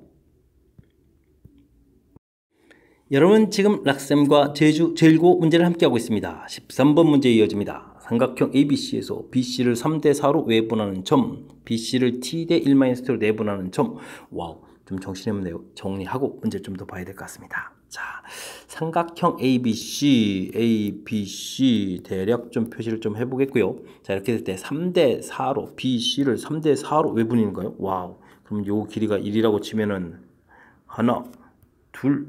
여러분 지금 락쌤과 제일고 문제를 함께하고 있습니다. 13번 문제 이어집니다. 삼각형 ABC에서 BC를 3대4로 외분하는 점, BC를 T대 1-T로 내분하는 점. 와우, 좀 정신없네요. 정리하고 문제 좀 더 봐야 될 것 같습니다. 자, 삼각형 ABC 대략 좀 표시를 좀 해보겠고요. 자, 이렇게 될 때 3대 4로 BC를 3대 4로 왜 분리인가요? 와우. 그럼 요 길이가 1이라고 치면은 하나, 둘,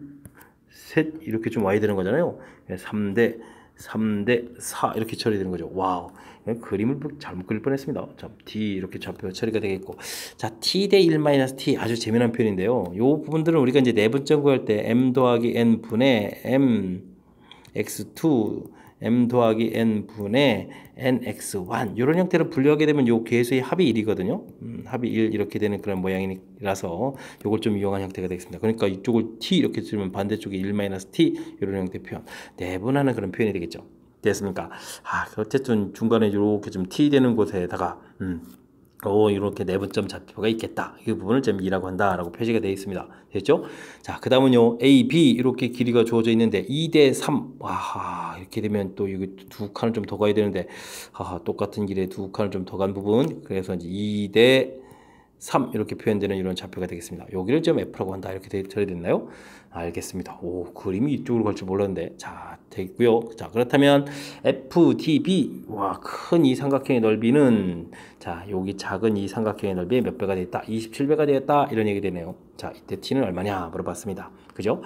셋 이렇게 좀 와야 되는 거잖아요. 3대 4 이렇게 처리되는 거죠. 와우. 그림을 잘못 그릴 뻔했습니다. 자, D 이렇게 좌표 처리가 되겠고, 자, T 대 1-T 아주 재미난 표현인데요. 요 부분들은 우리가 이제 내분점 구할 때 M 더하기 N 분의 M X2 M 더하기 N 분의 NX1 이런 형태로 분류하게 되면 요 계수의 합이 1이거든요. 합이 1 이렇게 되는 그런 모양이라서 요걸 좀 이용한 형태가 되겠습니다. 그러니까 이쪽을 T 이렇게 쓰면 반대쪽에 1-T 이런 형태 표현, 내분하는 그런 표현이 되겠죠. 됐습니까? 어쨌든 중간에 이렇게 좀 T 되는 곳에다가 이렇게 내분점 좌표가 있겠다. 이 부분을 좀 2라고 한다라고 표시가 되어 있습니다. 됐죠? 자, 그 다음은요, A, B 이렇게 길이가 주어져 있는데 2대 3. 이렇게 되면 또 여기 두 칸을 좀 더 가야 되는데, 똑같은 길에 두 칸을 좀 더 간 부분. 그래서 이제 2대 3 이렇게 표현되는 이런 좌표가 되겠습니다. 여기를 좀 F라고 한다. 이렇게 처리됐나요? 알겠습니다. 그림이 이쪽으로 갈 줄 몰랐는데. 자, 되겠고요. 자, 그렇다면 FDB. 큰 이 삼각형의 넓이는, 자, 여기 작은 이 삼각형의 넓이에 몇 배가 되었다? 27배가 되었다. 이런 얘기 되네요. 자, 이때 T는 얼마냐 물어봤습니다. 그죠?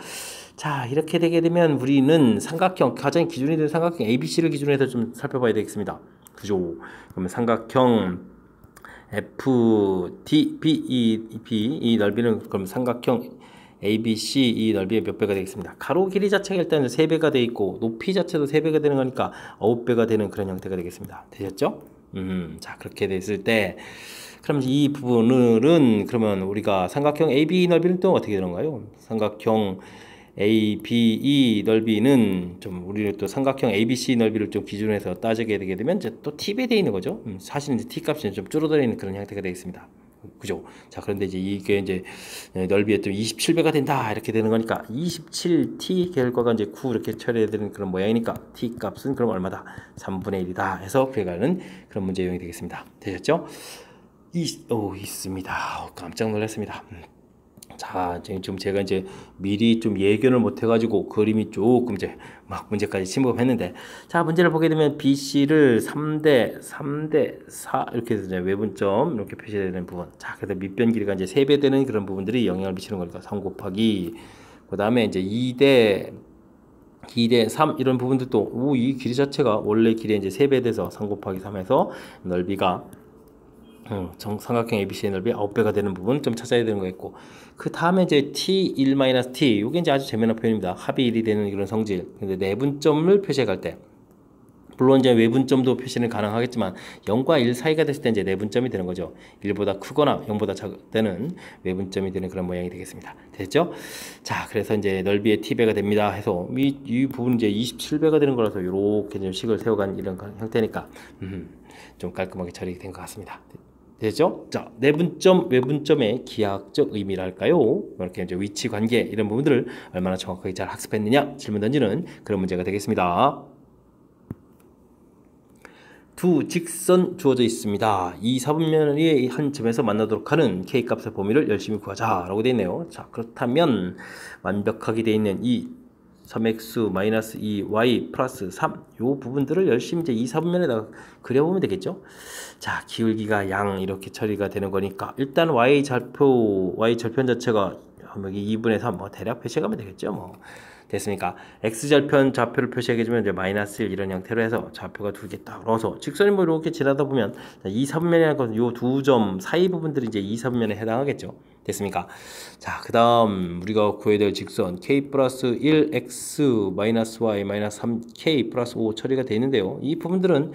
자, 이렇게 되게 되면 우리는 삼각형, 가장 기준이 되는 삼각형 ABC를 기준으로 해서 좀 살펴봐야 되겠습니다. 그죠? 그러면 삼각형 FDB 이 넓이는 그럼 삼각형 ABC 이 넓이의 몇 배가 되겠습니다. 가로 길이 자체가 일단 3배가 되어 있고 높이 자체도 3배가 되는 거니까 9배가 되는 그런 형태가 되겠습니다. 되셨죠? 자, 그렇게 됐을 때 그럼 이 부분은 그러면 우리가 삼각형 AB 넓이는 또 어떻게 되는가요? 삼각형 ABE 넓이는 좀 우리는 또 삼각형 ABC 넓이를 좀 기준으로 해서 따지게 되게 되면 이제 또 T배 되어 있는 거죠. 사실은 이제 T 값이 좀 줄어들어 있는 그런 형태가 되겠습니다. 그죠? 자, 그런데 이제 이게 이제 넓이에 좀 27배가 된다 이렇게 되는 거니까 27T 결과가 이제 9 이렇게 처리해야 되는 그런 모양이니까 T 값은 그럼 얼마다? 3분의 1이다 해서 구해가는 그런 문제 유형이 되겠습니다. 되셨죠? 있습니다. 깜짝 놀랐습니다. 자, 지금 제가 이제 미리 좀 예견을 못 해가지고 그림이 조금 이제 막 문제까지 침범했는데, 자, 문제를 보게 되면 BC를 3대 4 이렇게 해서 이제 외분점 이렇게 표시되는 부분. 자, 그래서 밑변 길이가 이제 3배 되는 그런 부분들이 영향을 미치는 거니까 3 곱하기, 그 다음에 이제 2대 3 이런 부분들도 이 길이 자체가 원래 길이 이제 3배 돼서 3 곱하기 3에서 넓이가 삼각형 ABC의 넓이 9배가 되는 부분 좀 찾아야 되는 거겠고, 그 다음에 이제 T1-T 이게 이제 아주 재미난 표현입니다. 합이 1이 되는 이런 성질. 근데 내분점을 표시해 갈 때, 물론 이제 외분점도 표시는 가능하겠지만 0과 1 사이가 됐을 때 이제 내분점이 되는 거죠. 1보다 크거나 0보다 작을 때는 외분점이 되는 그런 모양이 되겠습니다. 됐죠? 자, 그래서 이제 넓이의 T배가 됩니다 해서 이 부분 이제 27배가 되는 거라서 이렇게 좀 식을 세워간 이런 형태니까 좀 깔끔하게 처리된 것 같습니다. 되죠? 자, 내분점, 외분점의 기하학적 의미랄까요? 이렇게 이제 위치 관계 이런 부분들을 얼마나 정확하게 잘 학습했느냐 질문 던지는 그런 문제가 되겠습니다. 두 직선 주어져 있습니다. 이 사분면의 한 점에서 만나도록 하는 K값의 범위를 열심히 구하자 라고 되어 있네요. 자, 그렇다면 완벽하게 되어 있는 이 3x-2y 플러스 3 요 부분들을 열심히 이제 이 사분면에다가 그려보면 되겠죠. 자, 기울기가 양 이렇게 처리가 되는 거니까 일단 y 절편 자체가 여기 2분의 3 대략 표시하면 되겠죠. 됐습니까? x절편 좌표를 표시해주면 이제 마이너스 1 이런 형태로 해서 좌표가 두 개 딱 넣어서 직선이 이렇게 지나다 보면 이 사분면이라는 것은 요 두 점 사이 부분들이 이제 이 사분면에 해당하겠죠. 됐습니까? 자, 그 다음 우리가 구해야 될 직선 k 플러스 1 x 마이너스 y 마이너스 3k 플러스 5 처리가 되어 있는데요. 이 부분들은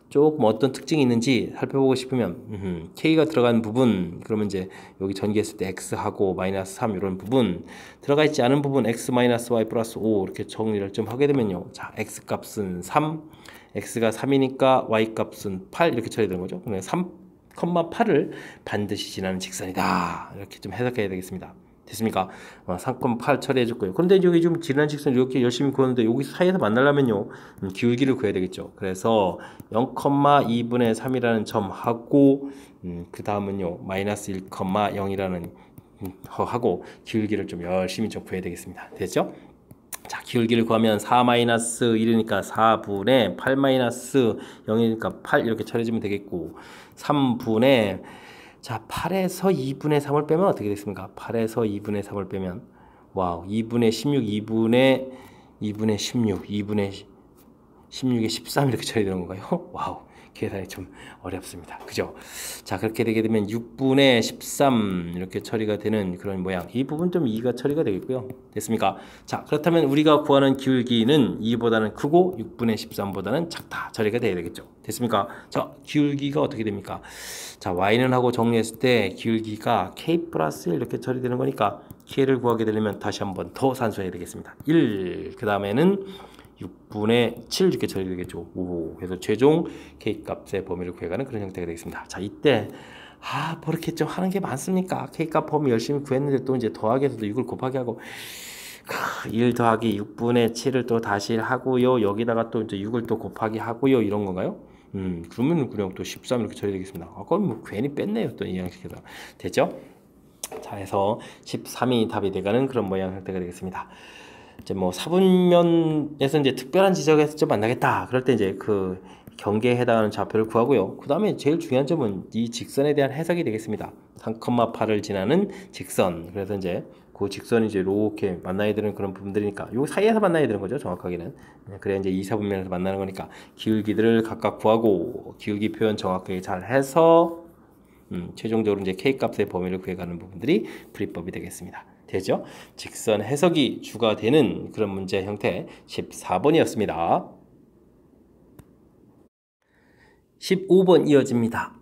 조금 어떤 특징이 있는지 살펴보고 싶으면 K가 들어간 부분, 그러면 이제 여기 전개했을 때 X하고 마이너스 3 이런 부분, 들어가 있지 않은 부분 X 마이너스 Y 플러스 5 이렇게 정리를 좀 하게 되면요. 자, X 값은 3, X가 3이니까 Y 값은 8 이렇게 처리되는 거죠. 그러면 3,8을 반드시 지나는 직선이다. 이렇게 좀 해석해야 되겠습니다. 됐습니까? 3,8 처리해줬고요. 그런데 여기 좀 지난 직선 이렇게 열심히 구하는데 여기 사이에서 만나려면요 기울기를 구해야 되겠죠. 그래서 0,2분의 3이라는 점하고 그 다음은요 마이너스 1,0이라는 하고 기울기를 좀 열심히 좀 구해야 되겠습니다. 됐죠? 자, 기울기를 구하면 4-1이니까 4분의 8-0이니까 8 이렇게 처리해주면 되겠고 3분의 자 8에서 2분의 3을 빼면 어떻게 됐습니까? 8에서 2분의 3을 빼면 와우 2분의 16, 2분의 16, 2분의 16에 13 이렇게 처리되는 건가요? 와우 계산이 좀 어렵습니다. 그죠? 자 그렇게 되게 되면 6분의 13 이렇게 처리가 되는 그런 모양. 이 부분 좀 2가 처리가 되겠고요. 됐습니까? 자 그렇다면 우리가 구하는 기울기는 2보다는 크고 6분의 13보다는 작다. 처리가 돼야 되겠죠. 됐습니까? 자 기울기가 어떻게 됩니까? 자 y는 하고 정리했을 때 기울기가 k 플러스 1 이렇게 처리되는 거니까 k를 구하게 되려면 다시 한번 더 산수해야 되겠습니다. 1 그 다음에는 6분의 7 이렇게 처리되겠죠. 오, 그래서 최종 k 값의 범위를 구해가는 그런 형태가 되겠습니다. 자 이때 그렇게 좀 하는 게 많습니까? k 값 범위 열심히 구했는데 또 이제 더하기에서도 6을 곱하기 하고 1 더하기 6분의 7을 또 다시 하고요. 여기다가 또 이제 6을 또 곱하기 하고요. 이런 건가요? 그러면 그냥 또 13 이렇게 처리되겠습니다. 그럼 뭐 괜히 뺐네요. 또 이 양식에서 됐죠? 자 해서 13이 답이 돼가는 그런 모양 형태가 되겠습니다. 이제 뭐 사분면에서 이제 특별한 지적에서 좀 만나겠다. 그럴 때 이제 그 경계에 해당하는 좌표를 구하고요. 그 다음에 제일 중요한 점은 이 직선에 대한 해석이 되겠습니다. 3,8을 지나는 직선. 그래서 이제 그 직선이 이제 이렇게 만나야 되는 그런 부분들이니까 요 사이에서 만나야 되는 거죠. 정확하게는. 그래야 이제 이사분면에서 만나는 거니까 기울기들을 각각 구하고 기울기 표현 정확하게 잘 해서 최종적으로 이제 k 값의 범위를 구해가는 부분들이 풀이법이 되겠습니다. 되죠? 직선 해석이 주가 되는 그런 문제 형태 14번이었습니다. 15번 이어집니다.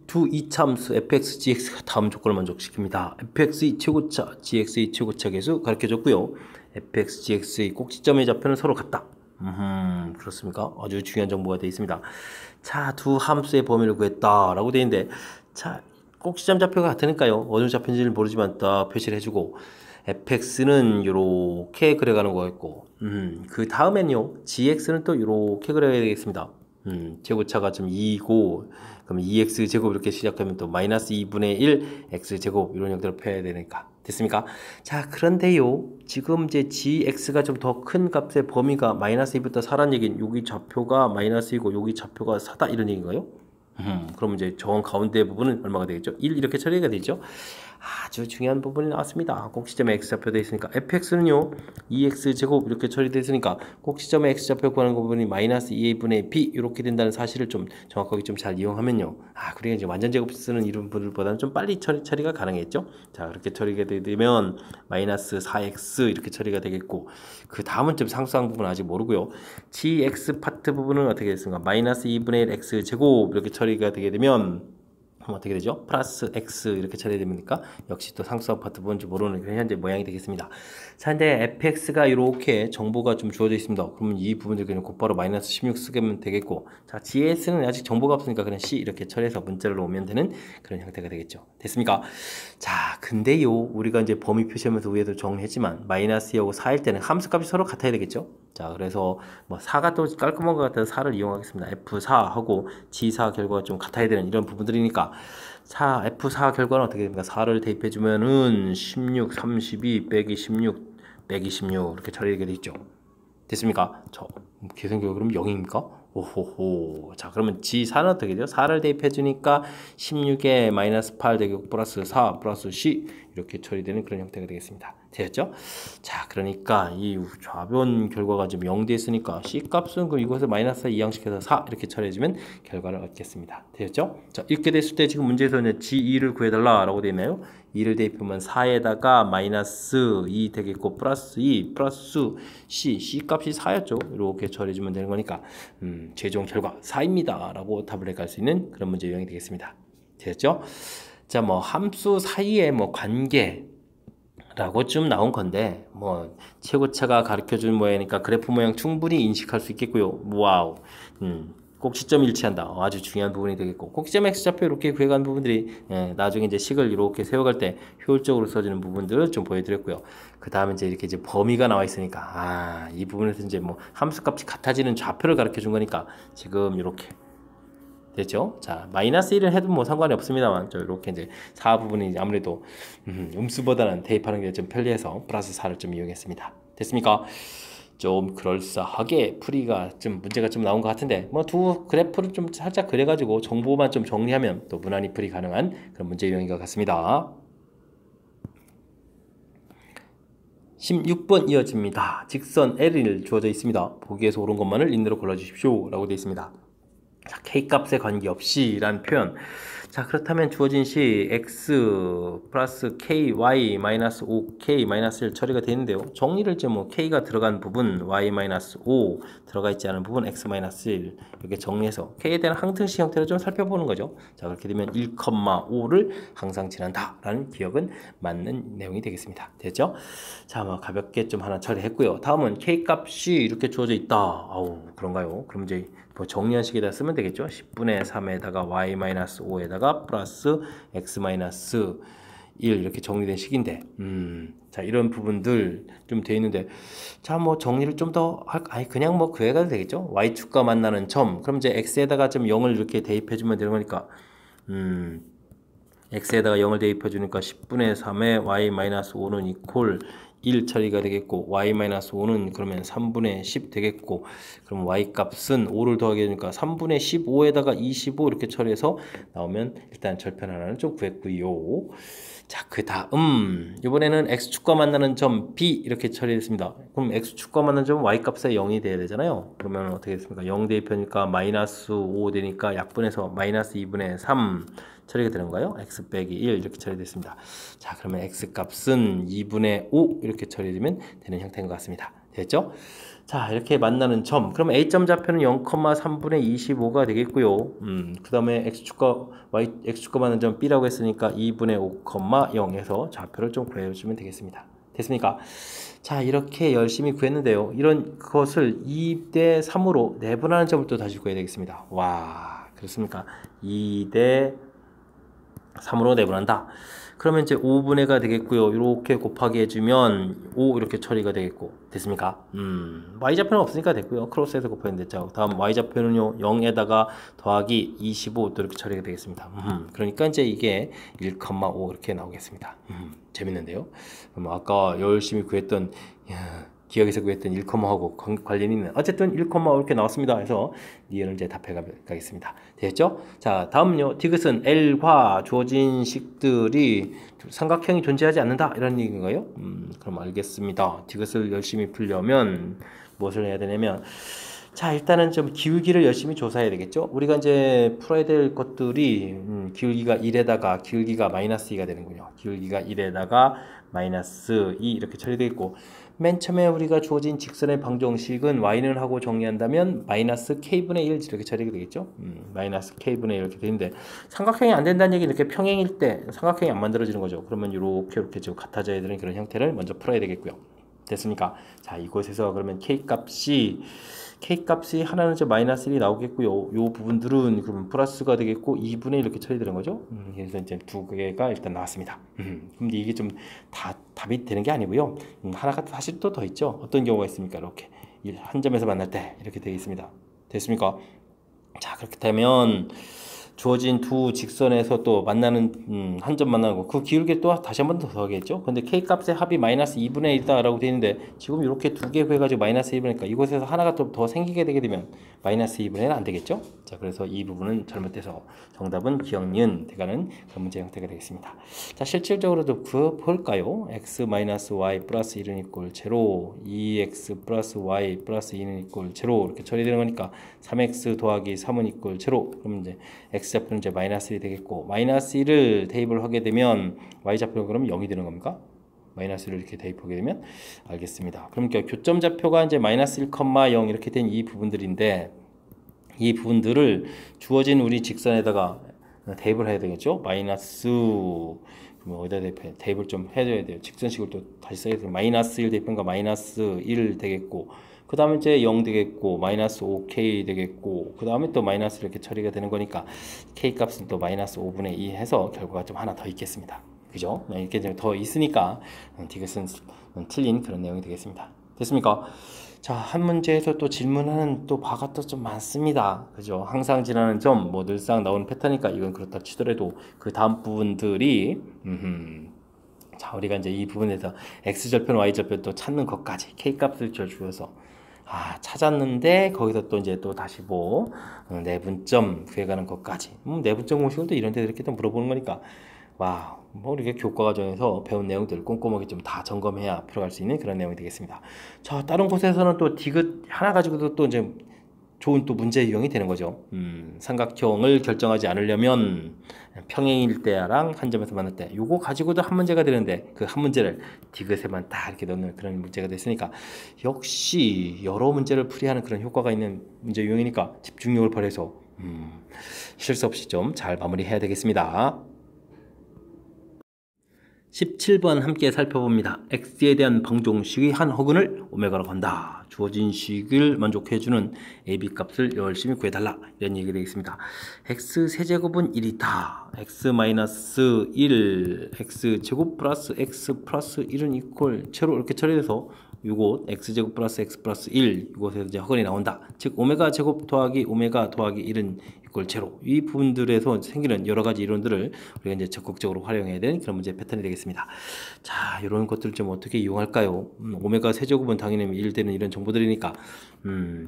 두 이차함수 fx, gx가 다음 조건을 만족시킵니다. fx의 최고차, gx의 최고차 계수 가르쳐줬고요. fx, gx의 꼭지점의 좌표는 서로 같다. 그렇습니까? 아주 중요한 정보가 되어 있습니다. 자, 두 함수의 범위를 구했다라고 되어 있는데, 자, 꼭지점 좌표가 같으니까요. 어느 좌표인지는 모르지만 딱 표시를 해주고, fx는 이렇게 그려가는 거였고, 그 다음엔요, gx는 또 이렇게 그려야 되겠습니다. 제곱차가 좀 2이고, 그럼 2x 제곱 이렇게 시작하면 또 마이너스 2분의 1 x 제곱 이런 형태로 펴야 되니까. 됐습니까? 자, 그런데요. 지금 이제 gx가 좀 더 큰 값의 범위가 마이너스 2부터 4란 얘기는 여기 좌표가 마이너스 2고 여기 좌표가 4다 이런 얘기인가요? 그럼 이제 정 가운데 부분은 얼마가 되겠죠? 1 이렇게 처리가 되죠? 아주 중요한 부분이 나왔습니다. 꼭지점에 x좌표 되어 있으니까 fx는요 2x제곱 이렇게 처리되어 있으니까 꼭지점에 x좌표 구하는 부분이 마이너스 2분의 b 이렇게 된다는 사실을 좀 정확하게 좀 잘 이용하면요 그러니까 이제 완전 제곱 쓰는 이런 분들보다는 좀 빨리 처리가 가능했죠. 자 그렇게 처리가 되면 마이너스 4x 이렇게 처리가 되겠고 그 다음은 좀 상수항 부분은 아직 모르고요. gx 파트 부분은 어떻게 됐습니까? 마이너스 2분의 1 x제곱 이렇게 처리가 되게 되면 어떻게 되죠? 플러스 x 이렇게 처리됩니까? 역시 또 상수항 파트 뭔지 모르는 현재 모양이 되겠습니다. 자, 근데 fx가 이렇게 정보가 좀 주어져 있습니다. 그러면 이 부분들 그냥 곧바로 마이너스 16 쓰면 되겠고, 자, gs는 아직 정보가 없으니까 그냥 c 이렇게 처리해서 문자를 오면 되는 그런 형태가 되겠죠. 됐습니까? 자, 근데요, 우리가 이제 범위 표시하면서 위에도 정했지만 마이너스 2하고 4일 때는 함수값이 서로 같아야 되겠죠. 자, 그래서 뭐 4가 또 깔끔한 것 같아서 4를 이용하겠습니다. F4하고 G4 결과가 좀 같아야 되는 이런 부분들이니까 자, F4 결과는 어떻게 됩니까? 4를 대입해 주면은 16, 32 빼기 16 빼기 16 이렇게 처리되게 되죠. 됐습니까? 저 계산 결과 그럼 0입니까? 오호호. 자, 그러면 G4는 어떻게 돼요? 4를 대입해 주니까 16에 마이너스 8 대격 플러스 4 플러스 C 이렇게 처리되는 그런 형태가 되겠습니다. 되었죠? 자, 그러니까 이 좌변 결과가 지금 0 됐으니까 C 값은 그럼 이것을 마이너스 2 양식해서 4 이렇게 처리해주면 결과를 얻겠습니다. 되었죠? 자, 이렇게 됐을 때 지금 문제에서는 G2를 구해달라라고 되어 있나요? 2를 대입하면 4에다가 마이너스 2 되겠고 플러스 2 플러스 C 값이 4였죠. 이렇게 처리해주면 되는 거니까 최종 결과 4입니다 라고 답을 해갈 수 있는 그런 문제 유형이 되겠습니다. 되었죠? 자, 뭐 함수 사이의 뭐 관계 라고 좀 나온 건데 뭐 최고차가 가르쳐준 모양이니까 그래프 모양 충분히 인식할 수 있겠고요. 와우. 꼭지점 일치한다. 아주 중요한 부분이 되겠고 꼭지점 x좌표 이렇게 구해간 부분들이 나중에 이제 식을 이렇게 세워갈 때 효율적으로 써지는 부분들을 좀 보여드렸고요. 그 다음에 이제 범위가 나와 있으니까 이 부분에서 이제 뭐 함수값이 같아지는 좌표를 가르쳐 준 거니까 지금 이렇게 됐죠? 자, 마이너스 1을 해도 뭐 상관이 없습니다만, 이렇게 이제 4 부분이 아무래도, 음수보다는 대입하는 게 좀 편리해서 플러스 4를 좀 이용했습니다. 됐습니까? 좀 그럴싸하게 풀이가 좀 문제가 좀 나온 것 같은데 뭐 두 그래프를 좀 살짝 그려가지고 정보만 좀 정리하면 또 무난히 풀이 가능한 그런 문제 유형인 것 같습니다. 16번 이어집니다. 직선 L이 주어져 있습니다. 보기에서 옳은 것만을 인내로 골라주십시오 라고 되어 있습니다. 자, K값에 관계없이 라는 표현. 자, 그렇다면 주어진 시 x 플러스 k, y 마이너스 5, k 마이너스 1 처리가 되는데요. 정리를 이제 뭐 k가 들어간 부분, y 마이너스 5 들어가 있지 않은 부분, x 마이너스 1 이렇게 정리해서 k에 대한 항등식 형태를 좀 살펴보는 거죠. 자, 그렇게 되면 1,5를 항상 지난다 라는 기억은 맞는 내용이 되겠습니다. 됐죠? 자, 뭐 가볍게 좀 하나 처리했고요. 다음은 k 값이 이렇게 주어져 있다. 아우, 그런가요? 그럼 이제 뭐 정리한 식에다 쓰면 되겠죠. 10분의 3에다가 y-5에다가 플러스 x-1 이렇게 정리된 식인데 자, 이런 부분들 좀 돼 있는데 자, 뭐 정리를 좀 더 아니 그냥 뭐 그래가도 되겠죠. y축과 만나는 점 그럼 이제 x에다가 좀 0을 이렇게 대입해 주면 되는 거니까 x에다가 0을 대입해 주니까 10분의 3에 y-5는 이퀄 1 처리가 되겠고 y-5는 그러면 3분의 10 되겠고 그럼 y값은 5를 더하게 되니까 3분의 15에다가 25 이렇게 처리해서 나오면 일단 절편 하나는 좀 구했고요. 자, 그 다음 이번에는 x축과 만나는 점 b 이렇게 처리했습니다. 그럼 x축과 만나는 점 y값에 0이 돼야 되잖아요. 그러면 어떻게 됐습니까? 0 대입하니까 마이너스 5 되니까 약분해서 마이너스 2분의 3 처리가 되는가요? x 빼기 1 이렇게 처리됐습니다. 자, 그러면 x 값은 2분의 5 이렇게 처리되면 되는 형태인 것 같습니다. 됐죠? 자, 이렇게 만나는 점. 그럼 a점 좌표는 0,3분의 25가 되겠고요. 그 다음에 x축과 만나는 점 b라고 했으니까 2분의 5,0에서 좌표를 좀 구해주면 되겠습니다. 됐습니까? 자, 이렇게 열심히 구했는데요. 이런 것을 2대 3으로 내분하는 점을 또 다시 구해야 되겠습니다. 와, 그렇습니까? 2대 3으로 내분한다. 그러면 이제 5분의가 되겠고요. 이렇게 곱하기 해주면 5 이렇게 처리가 되겠고 됐습니까? y좌표는 없으니까 됐고요. 크로스해서 곱하면 됐죠. 다음 y좌표는요 0에다가 더하기 25 또 이렇게 처리가 되겠습니다. 그러니까 이제 이게 1,5 이렇게 나오겠습니다. 재밌는데요. 그럼 아까 열심히 구했던 기억에서 구했던 1,5하고 관련이 있는 어쨌든 1,5 이렇게 나왔습니다. 해서 니은을 이제 답해 가겠습니다. 됐죠? 자, 다음은요. 디귿은 L과 주어진 식들이 삼각형이 존재하지 않는다 이런 얘기인가요? 그럼 알겠습니다. 디귿을 열심히 풀려면 무엇을 해야 되냐면 자, 일단은 좀 기울기를 열심히 조사해야 되겠죠? 우리가 이제 풀어야 될 것들이 기울기가 1에다가 기울기가 마이너스 2가 되는군요. 기울기가 1에다가 마이너스 2 이렇게 처리되겠고 맨 처음에 우리가 주어진 직선의 방정식은 y는 하고 정리한다면 마이너스 k분의 1 이렇게 처리가 되겠죠. 마이너스 k분의 1 이렇게 되는데 삼각형이 안 된다는 얘기는 이렇게 평행일 때 삼각형이 안 만들어지는 거죠. 그러면 이렇게 좀 같아져야 되는 그런 형태를 먼저 풀어야 되겠고요. 됐습니까? 자, 이곳에서 그러면 K값이 하나는 저 마이너스 1이 나오겠고요. 요 부분들은 그러면 플러스가 되겠고 2분의 이렇게 처리되는 거죠. 그래서 이제 두 개가 일단 나왔습니다. 근데 이게 좀 다 답이 되는 게 아니고요. 하나가 사실 또 더 있죠. 어떤 경우가 있습니까? 이렇게 한 점에서 만날 때 이렇게 되어 있습니다. 됐습니까? 자, 그렇게 되면 주어진 두 직선에서 또 만나는 한 점 만나고 그 기울기 또 다시 한 번 더 더하겠죠. 근데 k 값의 합이 마이너스 2분의 1이다라고 되어 있는데 지금 이렇게 두 개 구해가지고 마이너스 2분이니까 이곳에서 하나가 또 더 생기게 되게 되면 마이너스 2분의 1은 안 되겠죠. 자, 그래서 이 부분은 잘못돼서 정답은 기억 니은 돼가는 그런 문제 형태가 되겠습니다. 자, 실질적으로도 볼까요? x 마이너스 y 플러스 1은 이꼴 제로, 2x 플러스 y 플러스 2는 이꼴 제로 이렇게 처리되는 거니까 3x 더하기 3은 이꼴 제로. 그러면 이제 x좌표는 이제 마이너스 1이 되겠고 마이너스 1을 대입을 하게 되면 y좌표는 그럼 0이 되는 겁니까? 마이너스 1을 이렇게 대입하게 되면 알겠습니다. 그러니까 교점 좌표가 이제 마이너스 1,0 이렇게 된 이 부분들인데 이 부분들을 주어진 우리 직선에다가 대입을 해야 되겠죠? 마이너스 그럼 어디다 대입을 좀 해줘야 돼요. 직선식을 또 다시 써야 돼요. 마이너스 1 대입하니까 마이너스 1 되겠고 그 다음에 이제 0 되겠고 마이너스 5k 되겠고 그 다음에 또 마이너스 이렇게 처리가 되는 거니까 k 값은 또 마이너스 5분의 2 해서 결과가 좀 하나 더 있겠습니다. 그죠? 이렇게 더 있으니까 디귿은 틀린 그런 내용이 되겠습니다. 됐습니까? 자, 한 문제에서 또 질문하는 또 바가 또 좀 많습니다. 그죠? 항상 지나는 점, 뭐 늘상 나오는 패턴이니까 이건 그렇다 치더라도 그 다음 부분들이 자, 우리가 이제 이 부분에서 x절편, y절편 또 찾는 것까지 k값을 줘서 찾았는데 거기서 또 이제 또 다시 뭐 내분점 구해가는 것까지 내분점 공식은 또 이런 데 이렇게 또 물어보는 거니까 와, 뭐 이렇게 교과 과정에서 배운 내용들 꼼꼼하게 좀 다 점검해야 풀어갈 수 있는 그런 내용이 되겠습니다. 자, 다른 곳에서는 또 디귿 하나 가지고도 또 이제 좋은 또 문제 유형이 되는 거죠. 삼각형을 결정하지 않으려면 평행일 때랑 한 점에서 만날 때 요거 가지고도 한 문제가 되는데 그 한 문제를 디귿에만 딱 이렇게 넣는 그런 문제가 됐으니까 역시 여러 문제를 풀이하는 그런 효과가 있는 문제 유형이니까 집중력을 발휘해서 실수 없이 좀 잘 마무리해야 되겠습니다. 17번 함께 살펴봅니다. x에 대한 방정식의 한 허근을 오메가로 건다. 주어진 식을 만족해주는 ab 값을 열심히 구해달라. 이런 얘기가 되겠습니다. x 세제곱은 1이다. x-1 x제곱 플러스 x 플러스 1은 이퀄 채로 이렇게 처리해서 이곳 x제곱 플러스 x 플러스 1 이곳에서 이제 허근이 나온다. 즉 오메가 제곱 더하기 오메가 더하기 1은 이퀄 제로. 이 부분들에서 생기는 여러 가지 이론들을 우리가 이제 적극적으로 활용해야 되는 그런 문제 패턴이 되겠습니다. 자, 이런 것들을 좀 어떻게 이용할까요? 오메가 세제곱은 당연히 1 되는 이런 정보들이니까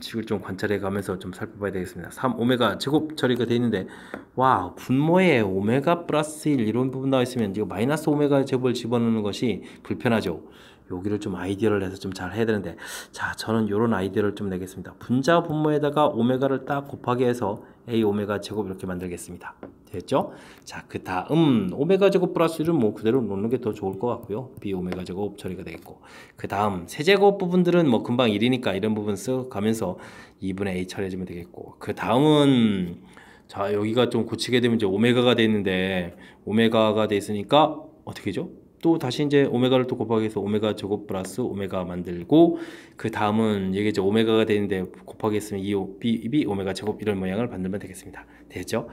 식을 좀 관찰해 가면서 좀 살펴봐야 되겠습니다. 3 오메가 제곱 처리가 되어 있는데 와, 분모에 오메가 플러스 1 이런 부분 나와 있으면 이거 마이너스 오메가 제곱을 집어넣는 것이 불편하죠. 여기를 좀 아이디어를 내서 좀 잘 해야 되는데 자, 저는 이런 아이디어를 좀 내겠습니다. 분자 분모에다가 오메가를 딱 곱하기 해서 a 오메가 제곱 이렇게 만들겠습니다. 됐죠? 자, 그 다음 오메가 제곱 플러스 1은 뭐 그대로 놓는 게 더 좋을 것 같고요. b 오메가 제곱 처리가 되겠고 그 다음 세제곱 부분들은 뭐 금방 1이니까 이런 부분 쓱 가면서 2분의 a 처리해주면 되겠고 그 다음은 자, 여기가 좀 고치게 되면 이제 오메가가 돼 있는데 오메가가 돼 있으니까 어떻게 죠? 또 다시 이제 오메가를 또 곱하기 해서 오메가 제곱 플러스 오메가 만들고 그 다음은 이게 이제 오메가가 되는데 곱하기 했으면 2b 오메가 제곱 이런 모양을 만들면 되겠습니다. 됐죠?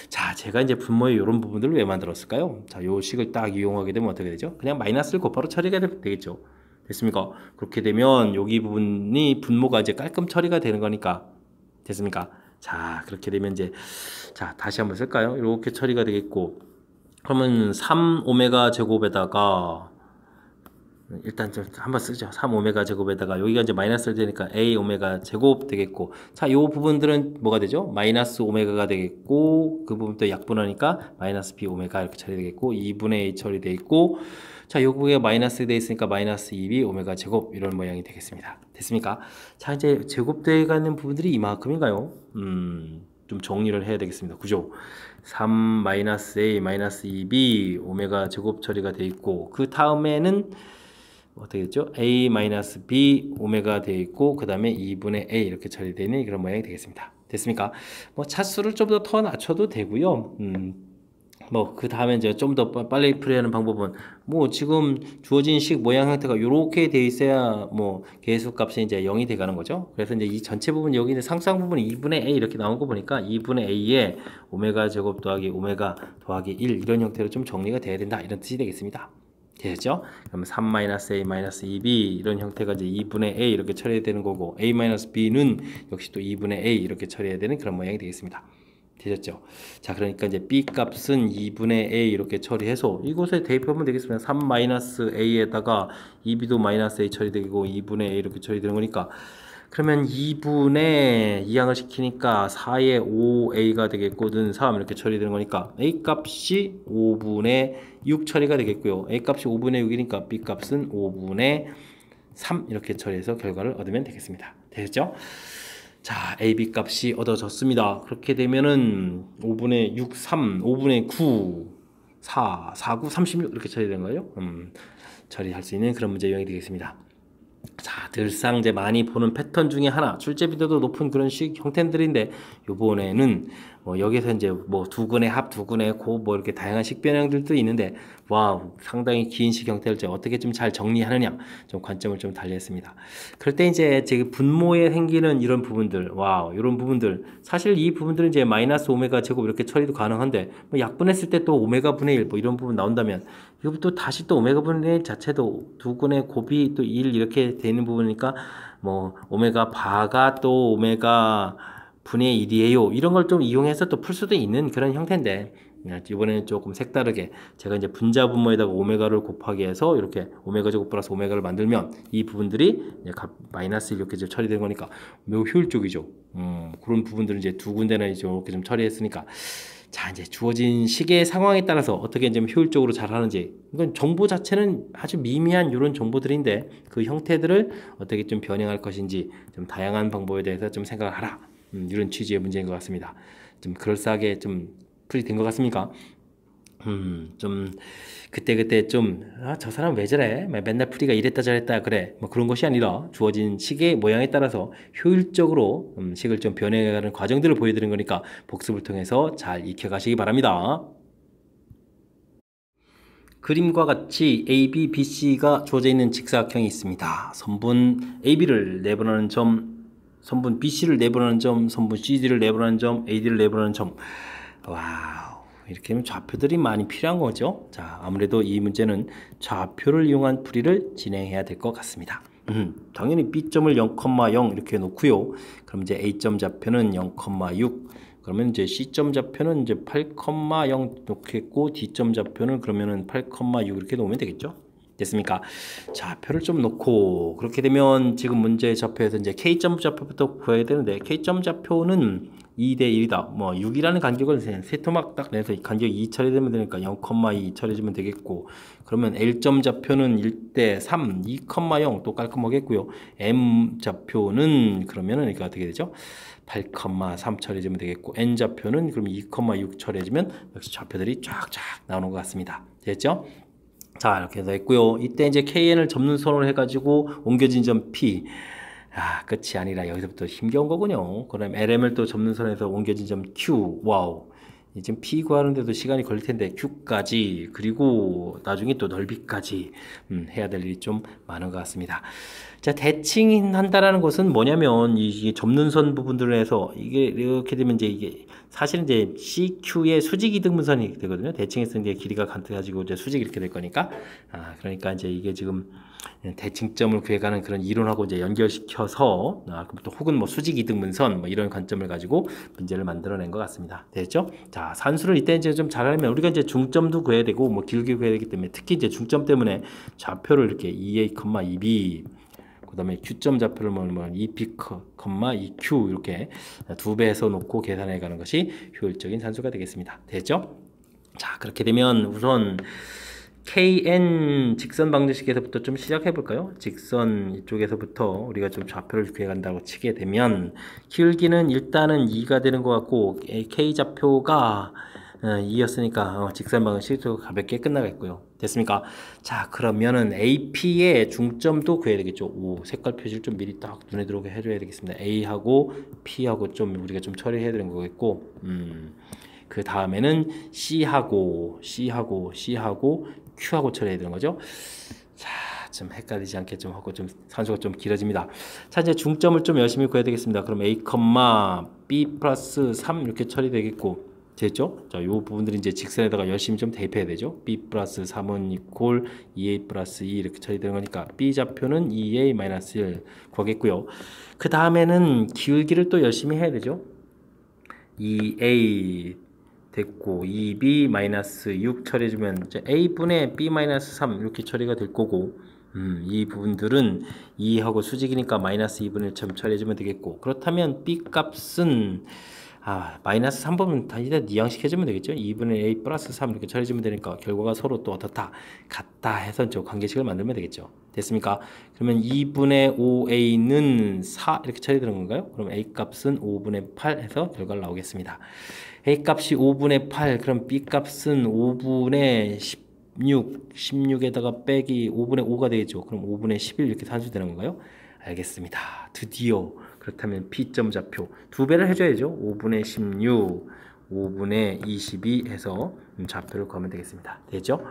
자, 제가 이제 분모의 이런 부분들을 왜 만들었을까요? 자, 요 식을 딱 이용하게 되면 어떻게 되죠? 그냥 마이너스를 곱하로 처리가 되겠죠. 됐습니까? 그렇게 되면 여기 부분이 분모가 이제 깔끔 처리가 되는 거니까 됐습니까? 자, 그렇게 되면 이제 자, 다시 한번 쓸까요? 이렇게 처리가 되겠고 그러면 3 오메가 제곱에다가 일단 좀 한번 쓰죠. 3 오메가 제곱에다가 여기가 이제 마이너스를 되니까 a 오메가 제곱 되겠고 자, 요 부분들은 뭐가 되죠? 마이너스 오메가가 되겠고 그 부분도 약분하니까 마이너스 b 오메가 이렇게 처리되겠고 2분의 a 처리되어 있고 자, 요거에 마이너스 되어 있으니까 마이너스 2b 오메가 제곱 이런 모양이 되겠습니다. 됐습니까? 자, 이제 제곱되어 가는 부분들이 이만큼인가요? 좀 정리를 해야 되겠습니다. 그죠? 3 마이너스 a 마이너스 2b 오메가 제곱 처리가 되어 있고 그 다음에는 어떻게 됐죠? a 마이너스 b 오메가 되어 있고 그 다음에 2분의 a 이렇게 처리되는 그런 모양이 되겠습니다. 됐습니까? 뭐 차수를 좀 더 낮춰도 되고요. 뭐 그 다음에 이제 좀 더 빨리 풀이하는 방법은 뭐 지금 주어진 식 모양 형태가 이렇게 돼 있어야 뭐 개수 값이 이제 0이 돼 가는 거죠. 그래서 이제 이 전체 부분 여기 있는 상상 부분이 2분의 a 이렇게 나온 거 보니까 2분의 a에 오메가 제곱 더하기 오메가 더하기 1 이런 형태로 좀 정리가 돼야 된다 이런 뜻이 되겠습니다. 됐죠? 그러면 3-a-2b 이런 형태가 이제 2분의 a 이렇게 처리해야 되는 거고 a-b는 역시 또 2분의 a 이렇게 처리해야 되는 그런 모양이 되겠습니다. 되셨죠? 자, 그러니까 이제 b 값은 2분의 a 이렇게 처리해서 이곳에 대입하면 되겠습니다. 3-a에다가 2b도 마이너스 a 처리되고 2분의 a 이렇게 처리되는 거니까 그러면 2분의 2항을 시키니까 4의 5a가 되겠고 는 3 이렇게 처리되는 거니까 a 값이 5분의 6 처리가 되겠고요. a 값이 5분의 6이니까 b 값은 5분의 3 이렇게 처리해서 결과를 얻으면 되겠습니다. 되셨죠? 자, AB 값이 얻어졌습니다. 그렇게 되면은 5분의 6, 3, 5분의 9, 4, 4, 9, 36 이렇게 처리된 거예요. 처리할 수 있는 그런 문제 유형이 되겠습니다. 자, 늘상 이제 많이 보는 패턴 중에 하나, 출제 빈도도 높은 그런 식 형태들인데 요번에는 뭐 여기서 이제 뭐 두근의 합, 두근의 곱 뭐 이렇게 다양한 식 변형들도 있는데 와, 상당히 긴 식 형태를 어떻게 좀 잘 정리하느냐 좀 관점을 좀 달리했습니다. 그럴 때 이제 제 분모에 생기는 이런 부분들, 와, 이런 부분들 사실 이 부분들은 이제 마이너스 오메가 제곱 이렇게 처리도 가능한데 뭐 약분했을 때 또 오메가 분의 1 뭐 이런 부분 나온다면 이거 또 다시 또 오메가 분의 1 자체도 두근의 곱이 또 1 이렇게 되는 부분이니까 뭐 오메가 바가 또 오메가 분의 1이에요. 이런 걸 좀 이용해서 또 풀 수도 있는 그런 형태인데 이번에는 조금 색다르게 제가 이제 분자 분모에다가 오메가를 곱하기 해서 이렇게 오메가 제곱 플러스 오메가를 만들면 이 부분들이 이제 마이너스 이렇게 이제 처리된 거니까 매우 효율적이죠. 그런 부분들은 이제 두 군데나 이렇게 좀 처리했으니까 자, 이제 주어진 시계 상황에 따라서 어떻게 좀 효율적으로 잘 하는지, 이건 정보 자체는 아주 미미한 이런 정보들인데 그 형태들을 어떻게 좀 변형할 것인지 좀 다양한 방법에 대해서 좀 생각하라. 이런 취지의 문제인 것 같습니다. 좀 그럴싸하게 좀 풀이된 것 같습니까? 좀 그때 좀 저 사람 왜 저래? 맨날 풀이가 이랬다 저랬다 그래. 뭐 그런 것이 아니라 주어진 식의 모양에 따라서 효율적으로 식을 좀 변해가는 과정들을 보여드리는 거니까 복습을 통해서 잘 익혀가시기 바랍니다. 그림과 같이 AB, BC가 주어져 있는 직사각형이 있습니다. 선분 AB를 내분하는 점, 선분 BC를 내분하는 점, 선분 CD를 내분하는 점, AD를 내분하는 점. 와우, 이렇게 하면 좌표들이 많이 필요한 거죠. 자, 아무래도 이 문제는 좌표를 이용한 풀이를 진행해야 될 것 같습니다. 당연히 B점을 0,0 이렇게 놓고요. 그럼 이제 A점 좌표는 0,6. 그러면 이제 C점 좌표는 이제 8,0 놓겠고 D점 좌표는 그러면은 8,6 이렇게 놓으면 되겠죠. 됐습니까? 좌표를 좀 놓고 그렇게 되면 지금 문제 좌표에서 이제 K점 좌표부터 구해야 되는데 K점 좌표는 2대 1이다. 뭐 6이라는 간격을 세 토막 딱 내서 이 간격 2 처리되면 되니까 0,2 처리해주면 되겠고, 그러면 L점 좌표는 1대 3, 2,0 또 깔끔하겠고요. M 좌표는 그러면은 이게 어떻게 되죠? 8,3 처리해주면 되겠고, N 좌표는 그럼 2,6 처리해주면 역시 좌표들이 쫙쫙 나오는 것 같습니다. 됐죠? 자, 이렇게 해서 했고요. 이때 이제 KN을 접는선으로 해가지고 옮겨진 점 P. 끝이 아니라 여기서부터 힘겨운 거군요. 그럼 LM을 또 접는선에서 옮겨진 점 Q. 와우. 지금 P 구하는데도 시간이 걸릴 텐데 Q까지, 그리고 나중에 또 넓이까지 해야 될 일이 좀 많은 것 같습니다. 자, 대칭한다라는 것은 뭐냐면 이 접는선 부분들을 해서 이게 이렇게 되면 이제 이게 사실은 이제 CQ의 수직 이등분선이 되거든요. 대칭했을 때 길이가 같아가지고 이제 수직이 이렇게 될 거니까. 그러니까 이제 이게 지금 대칭점을 구해가는 그런 이론하고 이제 연결시켜서 그럼 또 혹은 뭐 수직 이등분선 뭐 이런 관점을 가지고 문제를 만들어낸 것 같습니다. 됐죠? 자, 산수를 이때 이제 좀 잘하려면 우리가 이제 중점도 구해야 되고 뭐 길게 구해야 되기 때문에 특히 이제 중점 때문에 좌표를 이렇게 2a, 2b 그 다음에 Q점 좌표를 뭐 2p, 2q 이렇게 두 배 해서 놓고 계산해 가는 것이 효율적인 산수가 되겠습니다. 됐죠? 자, 그렇게 되면 우선 KN 직선 방정식에서부터 좀 시작해 볼까요? 직선 이쪽에서부터 우리가 좀 좌표를 구해간다고 치게 되면 길기는 일단은 2가 되는 것 같고 K 좌표가 2였으니까 직선 방정식도 가볍게 끝나겠고요. 됐습니까? 자, 그러면은 AP의 중점도 구해야 되겠죠. 오, 색깔 표시를 좀 미리 딱 눈에 들어오게 해줘야 되겠습니다. A하고 P하고 좀 우리가 좀 처리해야 되는 거겠고, 그 다음에는 C하고 Q하고 처리해야 되는 거죠. 자, 좀 헷갈리지 않게 좀 하고 좀 산수가 좀 길어집니다. 자, 이제 중점을 좀 열심히 구해야 되겠습니다. 그럼 A, B 플러스 3 이렇게 처리되겠고, 됐죠? 자, 요 부분들이 이제 직선에다가 열심히 좀 대입해야 되죠. B 플러스 3은 이퀄 2A 플러스 2 이렇게 처리되는 거니까 B 좌표는 2A 마이너스 1 구하겠고요. 그 다음에는 기울기를 또 열심히 해야 되죠. 2A 됐고 2b 마이너스 6 처리해주면 이제 a분의 b 마이너스 3 이렇게 처리가 될 거고, 이 부분들은 2하고 수직이니까 마이너스 2분의 1점 처리해주면 되겠고, 그렇다면 b 값은 마이너스 3분은 다 일단 이항식 해주면 되겠죠. 2분의 a 플러스 3 이렇게 처리해주면 되니까 결과가 서로 또 어떻다 같다 해서 저 관계식을 만들면 되겠죠. 됐습니까? 그러면 2분의 5a는 4 이렇게 처리되는 건가요? 그럼 a 값은 5분의 8 해서 결과를 나오겠습니다. A 값이 5분의 8, 그럼 B 값은 5분의 16, 16에다가 빼기 5분의 5가 되겠죠. 그럼 5분의 11 이렇게 산수되는 건가요? 알겠습니다. 드디어 그렇다면 P점 좌표 두 배를 해줘야죠. 5분의 16, 5분의 22 해서 좌표를 구하면 되겠습니다. 되죠?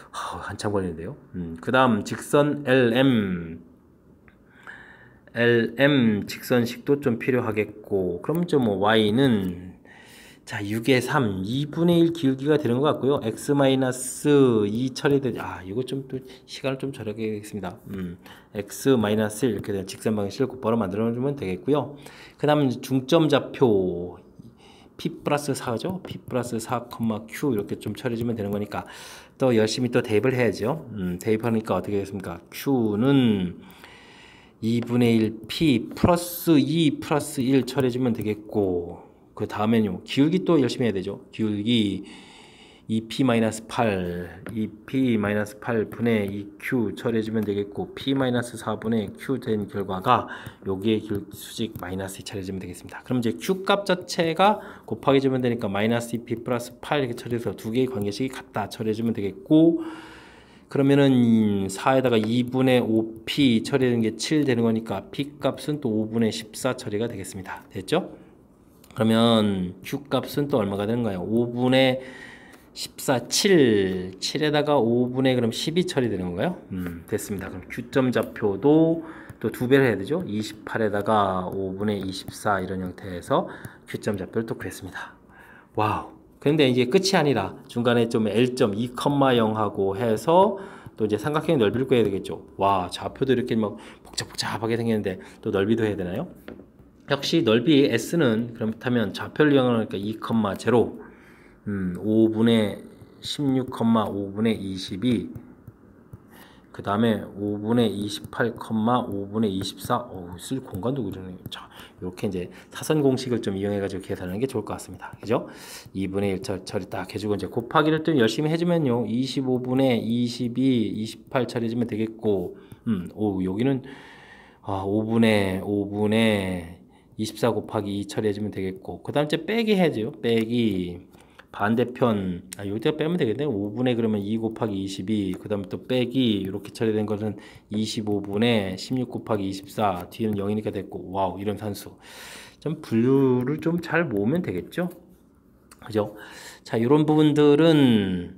한참 걸리는데요. 그 다음 직선 LM 직선식도 좀 필요하겠고, 그럼 뭐 Y는 자, 6의 3, 2분의 1 기울기가 되는 것 같고요. x-2 처리되, 이거 좀 또 시간을 좀 절약하겠습니다. x-1 이렇게 된 직선 방식을 곧바로 만들어주면 되겠고요. 그 다음 중점 좌표 P 플러스 4죠. P 플러스 4, Q 이렇게 좀 처리해주면 되는 거니까 또 열심히 또 대입을 해야죠. 대입하니까 어떻게 되겠습니까? Q는 2분의 1 P 플러스 2 플러스 1 처리해주면 되겠고, 그 다음에는요, 기울기 또 열심히 해야 되죠. 기울기 2P-8, 2P-8분의 2Q 처리해주면 되겠고, P-4분의 Q 된 결과가 여기에 수직 마이너스 2 처리해주면 되겠습니다. 그럼 이제 Q 값 자체가 곱하기해주면 되니까 마이너스 2P 플러스 8 이렇게 처리해서 두 개의 관계식이 같다 처리해주면 되겠고, 그러면은 4에다가 2분의 5P 처리되는 게 7 되는 거니까 P 값은 또 5분의 14 처리가 되겠습니다. 됐죠? 그러면 Q 값은 또 얼마가 되는가요? 5분의 14, 7에다가 5분의 그럼 12 처리되는 건가요? 됐습니다. 그럼 Q점 좌표도 또 두 배를 해야 되죠? 28에다가 5분의 24 이런 형태에서 Q점 좌표를 또 구했습니다. 와우. 근데 이제 끝이 아니라 중간에 좀 L점 2,0하고 해서 또 이제 삼각형 넓이를 구해야 되겠죠. 와, 좌표도 이렇게 막 복잡복잡하게 생겼는데 또 넓이도 해야 되나요? 역시 넓이 S는 그렇다면 좌표를 이용하니까 2,0 5분의 16, 5분의 22 그 다음에 5분의 28, 5분의 24 쓸 공간도 그러네요. 자, 이렇게 이제 사선 공식을 좀 이용해 가지고 계산하는 게 좋을 것 같습니다. 그죠? 2분의 1 처리 딱 해주고 이제 곱하기를 또 열심히 해주면요 25분의 22, 28 처리해주면 되겠고 여기는 5분의 24 곱하기 2 처리해주면 되겠고, 그 다음 이제 빼기 해야죠. 빼기 반대편 여기다 빼면 되겠네. 5분의 그러면 2 곱하기 22, 그 다음에 또 빼기 이렇게 처리된 것은 25분의 16 곱하기 24, 뒤에는 0이니까 됐고, 와우, 이런 산수 좀 분류를 좀 잘 모으면 되겠죠. 그죠? 자, 이런 부분들은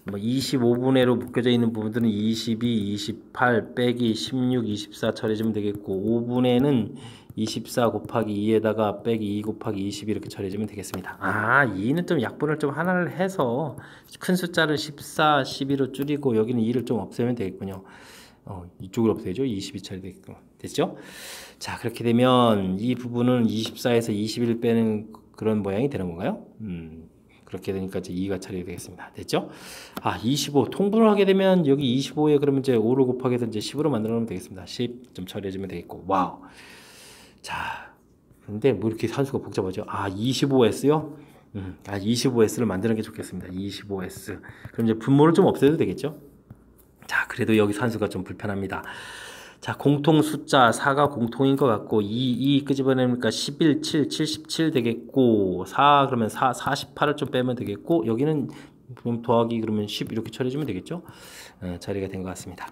뭐 25분의로 묶여져 있는 부분들은 22, 28 빼기 16, 24 처리해주면 되겠고, 5분의는 24 곱하기 2에다가 빼기 2 곱하기 20 이렇게 처리해주면 되겠습니다. 2는 좀 약분을 좀 하나를 해서 큰 숫자를 14, 12로 줄이고 여기는 2를 좀 없애면 되겠군요. 이쪽을 없애죠. 22 처리되겠고. 됐죠? 자, 그렇게 되면 이 부분은 24에서 21 빼는 그런 모양이 되는 건가요? 그렇게 되니까 이제 2가 처리되겠습니다. 됐죠? 25 통분을 하게 되면 여기 25에 그러면 이제 5를 곱하기해서 이제 10으로 만들어 놓으면 되겠습니다. 10 좀 처리해주면 되겠고, 와우. 자, 근데 뭐 이렇게 산수가 복잡하죠? 25S요? 25S를 만드는 게 좋겠습니다. 25S. 그럼 이제 분모를 좀 없애도 되겠죠? 자, 그래도 여기 산수가 좀 불편합니다. 자, 공통 숫자 4가 공통인 것 같고 2 끄집어내니까 11, 7, 77 되겠고 4 그러면 48을 좀 빼면 되겠고 여기는 더하기 그러면 10 이렇게 처리해주면 되겠죠? 처리가 된 것 같습니다.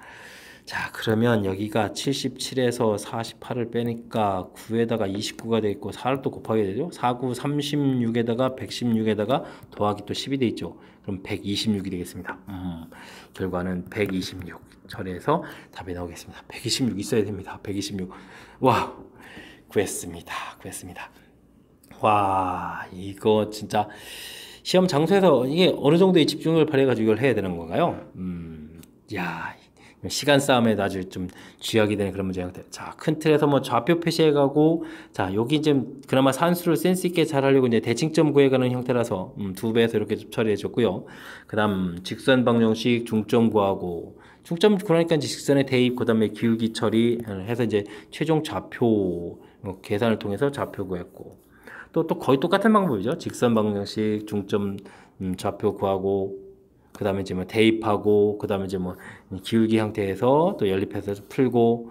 자, 그러면 여기가 77에서 48을 빼니까 9에다가 29가 되겠고 4를 또 곱하게 되죠. 4, 9, 36에다가 116에다가 더하기 또 10이 돼 있죠. 그럼 126이 되겠습니다. 결과는 126 처리해서 답이 나오겠습니다. 126 있어야 됩니다. 126. 와, 구했습니다. 와, 이거 진짜 시험 장소에서 이게 어느 정도의 집중을 발휘해가지고 이걸 해야 되는 건가요? 야, 시간 싸움에 아주 좀 쥐약이 되는 그런 문제 형태. 자, 큰 틀에서 뭐 좌표 표시해가고, 자, 여기 이제 그나마 산수를 센스 있게 잘 하려고 이제 대칭점 구해가는 형태라서 두 배에서 이렇게 좀 처리해줬고요. 그다음 직선 방정식 중점 구하고, 중점 구하니까 이제 직선의 대입, 그다음에 기울기 처리해서 이제 최종 좌표 계산을 통해서 좌표 구했고, 또 거의 똑같은 방법이죠. 직선 방정식 중점 좌표 구하고. 그 다음에 이제 뭐 대입하고, 그 다음에 이제 뭐 기울기 형태에서 또 연립해서 풀고,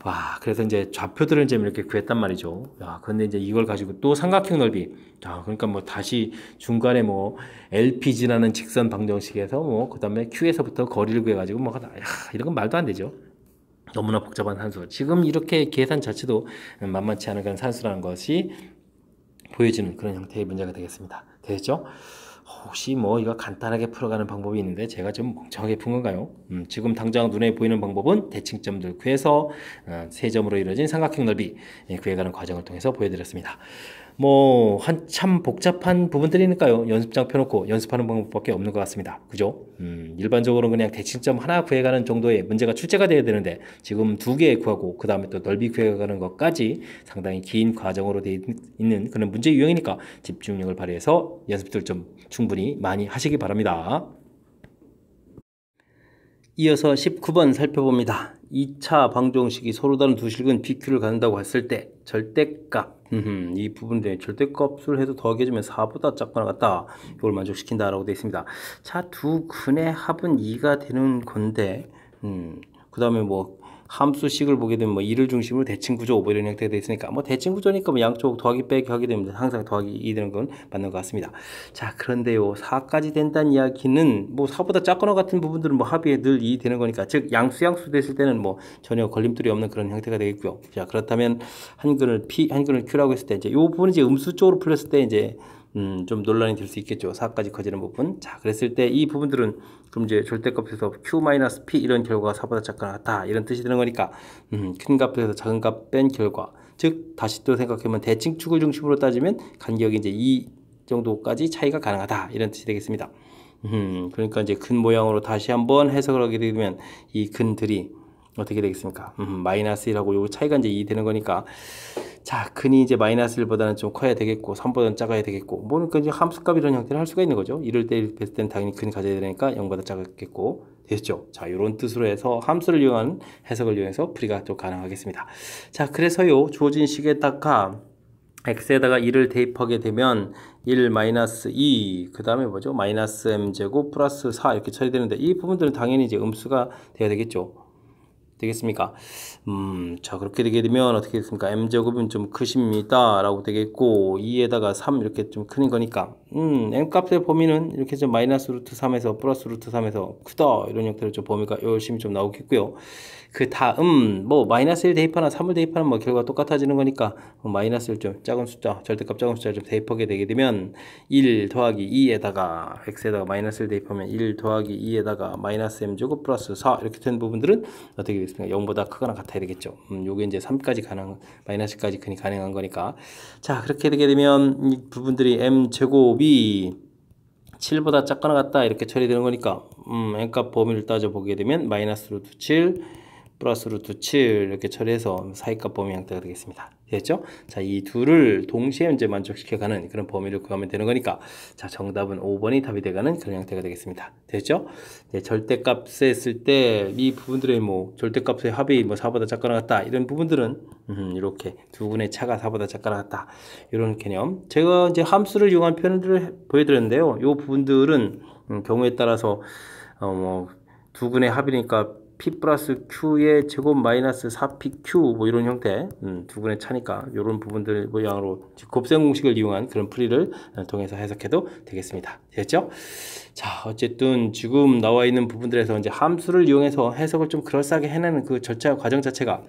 와, 그래서 이제 좌표들을 이제 이렇게 구했단 말이죠. 야, 근데 이제 이걸 가지고 또 삼각형 넓이. 자, 그러니까 뭐 다시 중간에 뭐 LPG라는 직선 방정식에서 뭐, 그 다음에 Q에서부터 거리를 구해가지고 뭐, 야, 이런 건 말도 안 되죠. 너무나 복잡한 산수. 지금 이렇게 계산 자체도 만만치 않은 그런 산수라는 것이 보여지는 그런 형태의 문제가 되겠습니다. 되겠죠? 혹시 뭐 이거 간단하게 풀어가는 방법이 있는데 제가 좀 멍청하게 푼 건가요? 지금 당장 눈에 보이는 방법은 대칭점들 구해서 세 점으로 이루어진 삼각형 넓이 구해가는 과정을 통해서 보여드렸습니다. 뭐 한참 복잡한 부분들이니까요. 연습장 펴놓고 연습하는 방법밖에 없는 것 같습니다. 그죠? 일반적으로 그냥 대칭점 하나 구해가는 정도의 문제가 출제가 돼야 되는데 지금 2개 구하고 그 다음에 또 넓이 구해가는 것까지 상당히 긴 과정으로 되어 있는 그런 문제 유형이니까 집중력을 발휘해서 연습들 좀 충분히 많이 하시기 바랍니다. 이어서 19번 살펴봅니다. 2차 방정식이 서로 다른 두 식은 BQ를 갖는다고 했을 때 절대값 이 부분에 절대값을 해서 더하기해주면 4보다 작거나 같다. 이걸 만족시킨다 라고 되어 있습니다. 자, 두 근의 합은 2가 되는 건데 그 다음에 뭐 함수식을 보게 되면 뭐 2를 중심으로 대칭구조 뭐 이런 형태가 되어 있으니까 뭐 대칭구조니까 뭐 양쪽 더하기 빼기 하게 되면 항상 더하기 2 되는 건 맞는 것 같습니다. 자, 그런데요 4까지 된다는 이야기는 뭐 4보다 작거나 같은 부분들은 뭐 합이 늘 2 되는 거니까 즉 양수 됐을 때는 뭐 전혀 걸림돌이 없는 그런 형태가 되겠고요. 자, 그렇다면 한 근을 P 한 근을 Q라고 했을 때 이제 이 부분이 이제 음수 쪽으로 풀렸을 때 이제 좀 논란이 될 수 있겠죠. 4까지 커지는 부분. 자, 그랬을 때 이 부분들은 그럼 이제 절대값에서 Q-P 이런 결과가 4보다 작거나 같다 이런 뜻이 되는 거니까 큰 값에서 작은 값 뺀 결과, 즉 다시 또 생각해보면 대칭축을 중심으로 따지면 간격이 이제 2 정도까지 차이가 가능하다 이런 뜻이 되겠습니다. 그러니까 이제 근 모양으로 다시 한번 해석을 하게 되면 이 근들이 어떻게 되겠습니까? 마이너스 1하고 요 차이가 이제 2 되는 거니까, 자, 근이 이제 마이너스 1보다는 좀 커야 되겠고 3보다는 작아야 되겠고 뭐 그러니까 이제 함수값 이런 형태를 할 수가 있는 거죠. 이럴 때 했을 때는 당연히 근이 가져야 되니까 0보다 작겠고 됐죠. 자, 이런 뜻으로 해서 함수를 이용한 해석을 이용해서 풀이가 좀 가능하겠습니다. 자, 그래서요 주어진 식에다가 x에다가 2를 대입하게 되면 1 마이너스 2, 그 다음에 뭐죠? 마이너스 m제곱 플러스 4 이렇게 처리되는데 이 부분들은 당연히 이제 음수가 돼야 되겠죠. 되겠습니까? 자, 그렇게 되게 되면 어떻게 됐습니까? m제곱은 좀 크십니다 라고 되겠고 2에다가 3 이렇게 좀 크는 거니까 m값의 범위는 이렇게 좀 마이너스 루트 3에서 플러스 루트 3에서 크다 이런 형태로 좀 범위가 열심히 좀 나오겠고요. 그 다음 뭐 마이너스 1 대입하나 3을 대입하는 뭐 결과가 똑같아지는 거니까 마이너스 1 좀 작은 숫자 절대값 작은 숫자를 좀 대입하게 되게 되면 1 더하기 2에다가 x에다가 마이너스 1 대입하면 1 더하기 2에다가 마이너스 m제곱 플러스 4 이렇게 된 부분들은 어떻게 되겠습니까? 0보다 크거나 같아야 되겠죠. 요게 이제 3까지 마이너스까지 근이 가능한 거니까. 자, 그렇게 되게 되면 이 부분들이 m제곱이 7보다 작거나 같다 이렇게 처리되는 거니까 n값 범위를 따져보게 되면 마이너스 루트 7 플러스 루트 7 이렇게 처리해서 사이값 범위 형태가 되겠습니다. 됐죠? 자, 이 둘을 동시에 이제 만족시켜가는 그런 범위를 구하면 되는 거니까, 자, 정답은 5번이 답이 돼가는 그런 형태가 되겠습니다. 됐죠? 네, 절대값에 했을 때 이 부분들의 뭐 절대값의 합이 뭐 4보다 작거나 같다 이런 부분들은 이렇게 두 분의 차가 4보다 작거나 같다 이런 개념. 제가 이제 함수를 이용한 표현들을 보여드렸는데요. 이 부분들은 경우에 따라서 뭐 두 근의 합이니까 P 플러스 Q의 제곱 마이너스 4PQ 뭐 이런 형태 두 분의 차니까 이런 부분들 모양으로 곱셈 공식을 이용한 그런 풀이를 통해서 해석해도 되겠습니다. 됐죠? 자, 어쨌든 지금 나와 있는 부분들에서 이제 함수를 이용해서 해석을 좀 그럴싸하게 해내는 그 절차 과정 자체가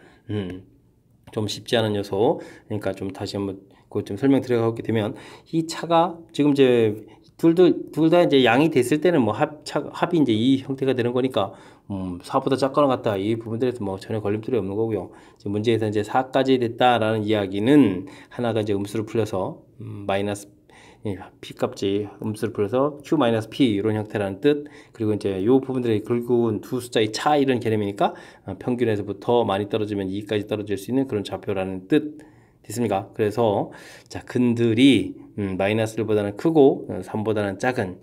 좀 쉽지 않은 요소. 그러니까 좀 다시 한번 그것 좀 설명 드려가게 되면 이 차가 지금 이제 둘 다 이제 양이 됐을 때는 뭐 합이 이제 이 형태가 되는 거니까 4보다 작거나 같다 이 부분들에서 뭐 전혀 걸림돌이 없는 거고요. 지금 문제에서 이제 4까지 됐다라는 이야기는 하나가 이제 음수를 풀려서 마이너스 p 값이 음수를 풀어서 q-p 이런 형태라는 뜻, 그리고 이제 요 부분들이 결국은 두 숫자의 차 이런 개념이니까 평균에서부터 많이 떨어지면 2까지 떨어질 수 있는 그런 좌표라는 뜻 됐습니까? 그래서 자, 근들이 마이너스 1보다는 크고 3보다는 작은,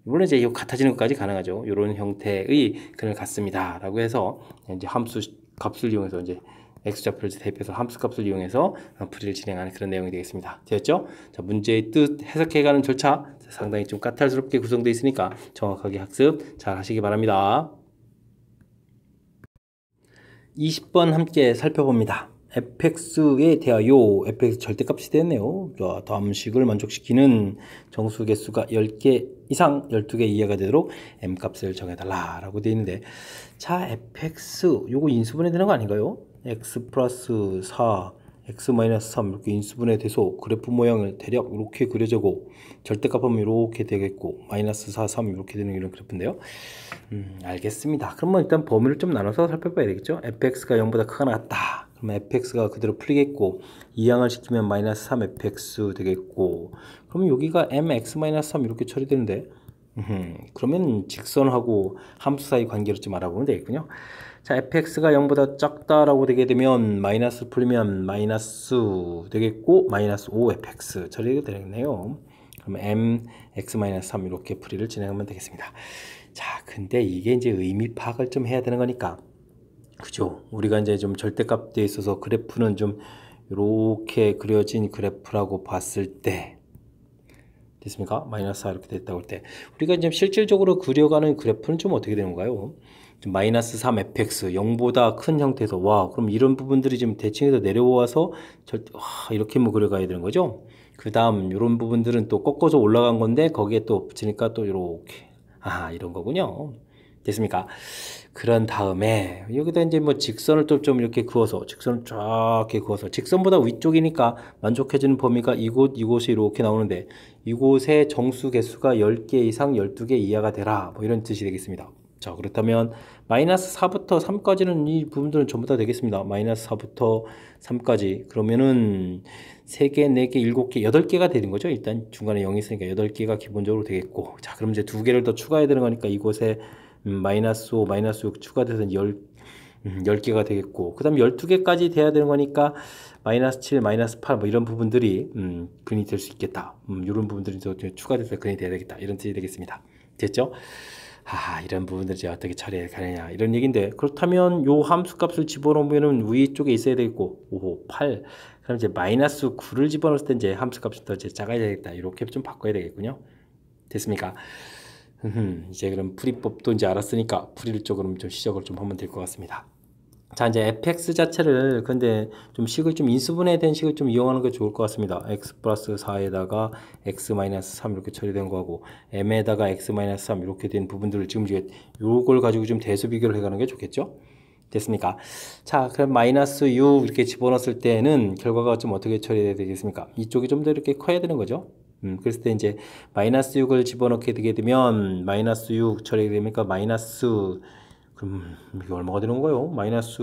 물론 이제 이거 같아지는 것까지 가능하죠. 이런 형태의 근을 갖습니다 라고 해서 이제 함수 값을 이용해서 이제 x좌표를 대입해서 함수 값을 이용해서 풀이를 진행하는 그런 내용이 되겠습니다. 되었죠? 자, 문제의 뜻 해석해가는 절차 상당히 좀 까탈스럽게 구성되어 있으니까 정확하게 학습 잘 하시기 바랍니다. 20번 함께 살펴봅니다. fx에 대하여 fx 절대값이 되었네요. 자, 다음 식을 만족시키는 정수 개수가 10개 이상 12개 이하가 되도록 m값을 정해달라 라고 되어 있는데, 자, fx 요거 인수분해 되는 거 아닌가요? x 플러스 4 x 마이너스 3 이렇게 인수분해 돼서 그래프 모양을 대략 이렇게 그려지고 절대값 하면 이렇게 되겠고 마이너스 4, 3 이렇게 되는 이런 그래프인데요. 알겠습니다. 그러면 일단 범위를 좀 나눠서 살펴봐야 되겠죠. fx가 0보다 크거나 같다. 그러면 fx가 그대로 풀리겠고 이항을 시키면 마이너스 3fx 되겠고 그러면 여기가 mx-3 이렇게 처리되는데 그러면 직선하고 함수 사이 관계를 좀 알아보면 되겠군요. 자, fx가 0보다 작다라고 되게 되면 마이너스 풀리면 마이너스 되겠고 마이너스 5fx 처리가 되겠네요. 그러면 mx-3 이렇게 풀이를 진행하면 되겠습니다. 자, 근데 이게 이제 의미 파악을 좀 해야 되는 거니까 그죠? 우리가 이제 좀 절대값에 있어서 그래프는 좀 이렇게 그려진 그래프라고 봤을 때 됐습니까? 마이너스 4 이렇게 됐다고 할 때 우리가 이제 실질적으로 그려가는 그래프는 좀 어떻게 되는 건가요? 좀 마이너스 3fx 0보다 큰 형태에서 와 그럼 이런 부분들이 지금 대칭해서 내려와서 이렇게 뭐 그려가야 되는 거죠? 그 다음 이런 부분들은 또 꺾어서 올라간 건데 거기에 또 붙이니까 또 이렇게 이런 거군요. 됐습니까? 그런 다음에 여기다 이제 뭐 직선을 또 좀 이렇게 그어서 직선을 쫙 이렇게 그어서 직선보다 위쪽이니까 만족해주는 범위가 이곳이 이렇게 나오는데 이곳의 정수 개수가 10개 이상 12개 이하가 되라 뭐 이런 뜻이 되겠습니다. 자, 그렇다면 마이너스 4부터 3까지는 이 부분들은 전부 다 되겠습니다. 마이너스 4부터 3까지 그러면은 3개, 4개, 7개, 8개가 되는 거죠. 일단 중간에 0이 있으니까 8개가 기본적으로 되겠고 자, 그럼 이제 2개를 더 추가해야 되는 거니까 이곳에 마이너스 5, 마이너스 6 추가돼서 10개가 되겠고 그 다음 12개까지 돼야 되는 거니까 마이너스 7, 마이너스 8 뭐 이런 부분들이 근이 될 수 있겠다. 이런 부분들이 더 추가돼서 근이 돼야 되겠다. 이런 뜻이 되겠습니다. 됐죠? 이런 부분들 이제 어떻게 처리해 가느냐 이런 얘기인데 그렇다면 요 함수값을 집어넣으면은 위쪽에 있어야 되겠고 5, 8 그럼 이제 마이너스 9를 집어넣을 때 이제 함수값이 더 이제 작아야 되겠다. 이렇게 좀 바꿔야 되겠군요. 됐습니까? 이제 그럼 풀이법도 이제 알았으니까 풀이를 쪽으로 좀 시작을 좀 하면 될 것 같습니다. 자, 이제 fx 자체를 근데 좀 식을 좀 인수분해에 대한 식을 좀 이용하는 게 좋을 것 같습니다. x 플러스 4에다가 x 마이너스 3 이렇게 처리된 거하고 m에다가 x 마이너스 3 이렇게 된 부분들을 지금 이제 요걸 가지고 좀 대수 비교를 해가는 게 좋겠죠? 됐습니까? 자, 그럼 마이너스 6 이렇게 집어넣었을 때는 결과가 좀 어떻게 처리해야 되겠습니까? 이쪽이 좀 더 이렇게 커야 되는 거죠. 그랬을 때 이제 마이너스 6을 집어넣게 되게 되면 마이너스 6 처리됩니까? 마이너스 그럼 이게 얼마가 되는 거예요? 마이너스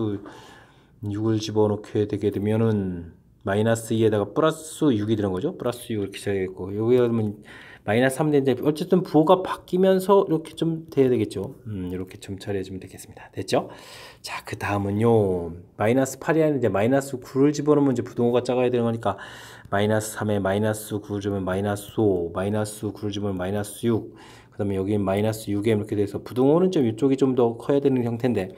6을 집어넣게 되게 되면은 마이너스 2에다가 플러스 6이 되는 거죠. 플러스 6 이렇게 써야겠고 여기에 그러면 마이너스 3 되는데 어쨌든 부호가 바뀌면서 이렇게 좀 돼야 되겠죠. 이렇게 좀 처리해주면 되겠습니다. 됐죠? 자, 그 다음은요 마이너스 8이 아니라 이제 마이너스 9를 집어넣으면 이제 부동호가 작아야 되는 거니까 마이너스 3에 마이너스 9를 집으면 마이너스 5 마이너스 9를 집으면 마이너스 6 그 다음에 여기 마이너스 6에 이렇게 돼서 부동호는 좀 이쪽이 좀 더 커야 되는 형태인데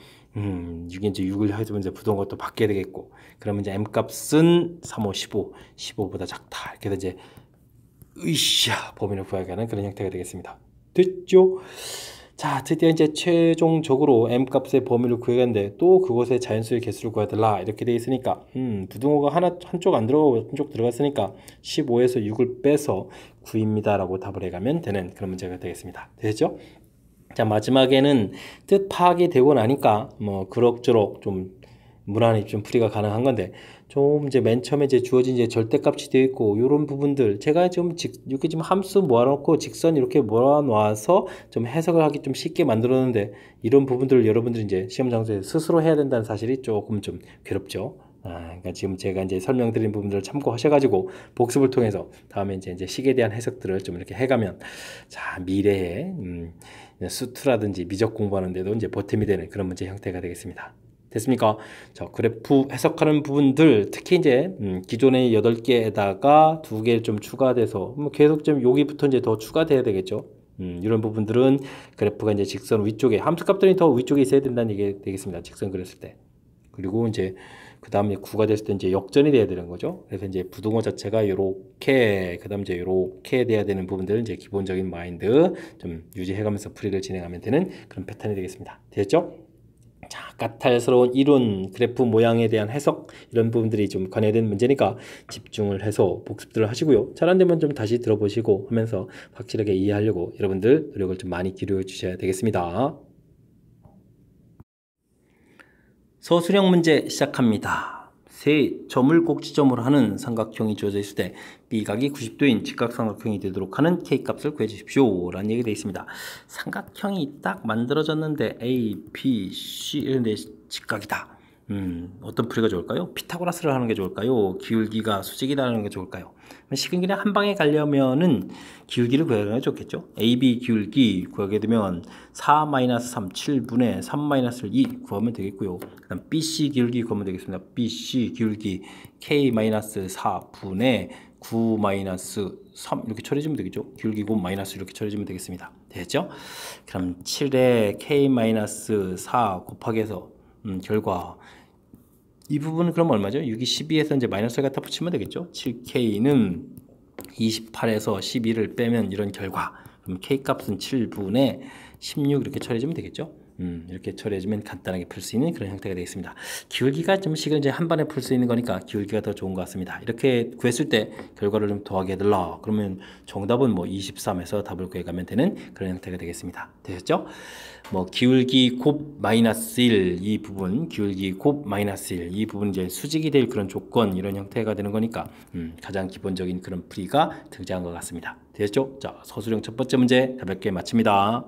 이게 이제 6을 해서 이제 부동호가 또 바뀌어야 되겠고 그러면 이제 m값은 3, 5, 15 15보다 작다 이렇게 해서 이제 으쌰 범위를 구하게 하는 그런 형태가 되겠습니다. 됐죠? 자, 드디어 이제 최종적으로 m값의 범위를 구해야하는데 또 그곳에 자연수의 개수를 구해달라 이렇게 되어 있으니까 부등호가 한쪽 안 들어가고 한쪽 들어갔으니까 15에서 6을 빼서 9입니다 라고 답을 해가면 되는 그런 문제가 되겠습니다. 되죠? 자, 마지막에는 뜻 파악이 되고 나니까 뭐 그럭저럭 좀 무난히 좀 풀이가 가능한 건데 좀 이제 맨 처음에 이제 주어진 이제 절대값이 되어 있고 이런 부분들 제가 좀 이렇게 좀 함수 모아놓고 직선 이렇게 모아놔서 좀 해석을 하기 좀 쉽게 만들었는데 이런 부분들을 여러분들이 이제 시험 장소에 스스로 해야 된다는 사실이 조금 좀 괴롭죠. 그러니까 지금 제가 이제 설명드린 부분들을 참고하셔가지고 복습을 통해서 다음에 이제 식에 대한 해석들을 좀 이렇게 해가면 자 미래에 수투라든지 미적 공부하는데도 이제 보탬이 되는 그런 문제 형태가 되겠습니다. 됐습니까? 자, 그래프 해석하는 부분들 특히 이제 기존의 8개에다가 2개 좀 추가돼서 뭐 계속 좀 여기부터 이제 더 추가돼야 되겠죠. 이런 부분들은 그래프가 이제 직선 위쪽에 함수값들이 더 위쪽에 있어야 된다는 얘기 되겠습니다. 직선 그렸을 때. 그리고 이제 그 다음에 9가 됐을 때 이제 역전이 돼야 되는 거죠. 그래서 이제 부등호 자체가 요렇게 그 다음 이제 요렇게 돼야 되는 부분들은 이제 기본적인 마인드 좀 유지해가면서 풀이를 진행하면 되는 그런 패턴이 되겠습니다. 됐죠? 자, 까탈스러운 이론, 그래프 모양에 대한 해석 이런 부분들이 좀 관여된 문제니까 집중을 해서 복습들을 하시고요. 잘 안되면 좀 다시 들어보시고 하면서 확실하게 이해하려고 여러분들 노력을 좀 많이 기울여 주셔야 되겠습니다. 서술형 문제 시작합니다. 세 점을 꼭지점으로 하는 삼각형이 주어져 있을 때 B각이 90도인 직각삼각형이 되도록 하는 K값을 구해주십시오 라는 얘기 되어 있습니다. 삼각형이 딱 만들어졌는데 A, B, C 이런 데 직각이다. 어떤 풀이가 좋을까요? 피타고라스를 하는 게 좋을까요? 기울기가 수직이다 하는 게 좋을까요? 식은 그냥 한 방에 가려면은 기울기를 구하는 게 좋겠죠? AB 기울기 구하게 되면 4-3 7분의 3-2 구하면 되겠고요. 그 다음 BC 기울기 구하면 되겠습니다. BC 기울기 K-4분의 9-3 이렇게 처리해주면 되겠죠? 기울기 9 마이너스 이렇게 처리해주면 되겠습니다. 됐죠? 그럼 7에 K-4 곱하기 해서 결과 이 부분은 그럼 얼마죠? 6이 12에서 이제 마이너스를 갖다 붙이면 되겠죠? 7K는 28에서 12를 빼면 이런 결과. 그럼 K 값은 7분의 16 이렇게 처리해주면 되겠죠? 이렇게 처리해주면 간단하게 풀 수 있는 그런 형태가 되겠습니다. 기울기가 좀 식을 이제 한 번에 풀 수 있는 거니까 기울기가 더 좋은 것 같습니다. 이렇게 구했을 때 결과를 좀 더하게 해달라. 그러면 정답은 뭐 23에서 답을 구해가면 되는 그런 형태가 되겠습니다. 되셨죠? 뭐 기울기 곱 마이너스 1 이 부분, 기울기 곱 마이너스 1 이 부분 이제 수직이 될 그런 조건 이런 형태가 되는 거니까 가장 기본적인 그런 풀이가 등장한 것 같습니다. 되셨죠? 자, 서술형 첫 번째 문제 가볍게 마칩니다.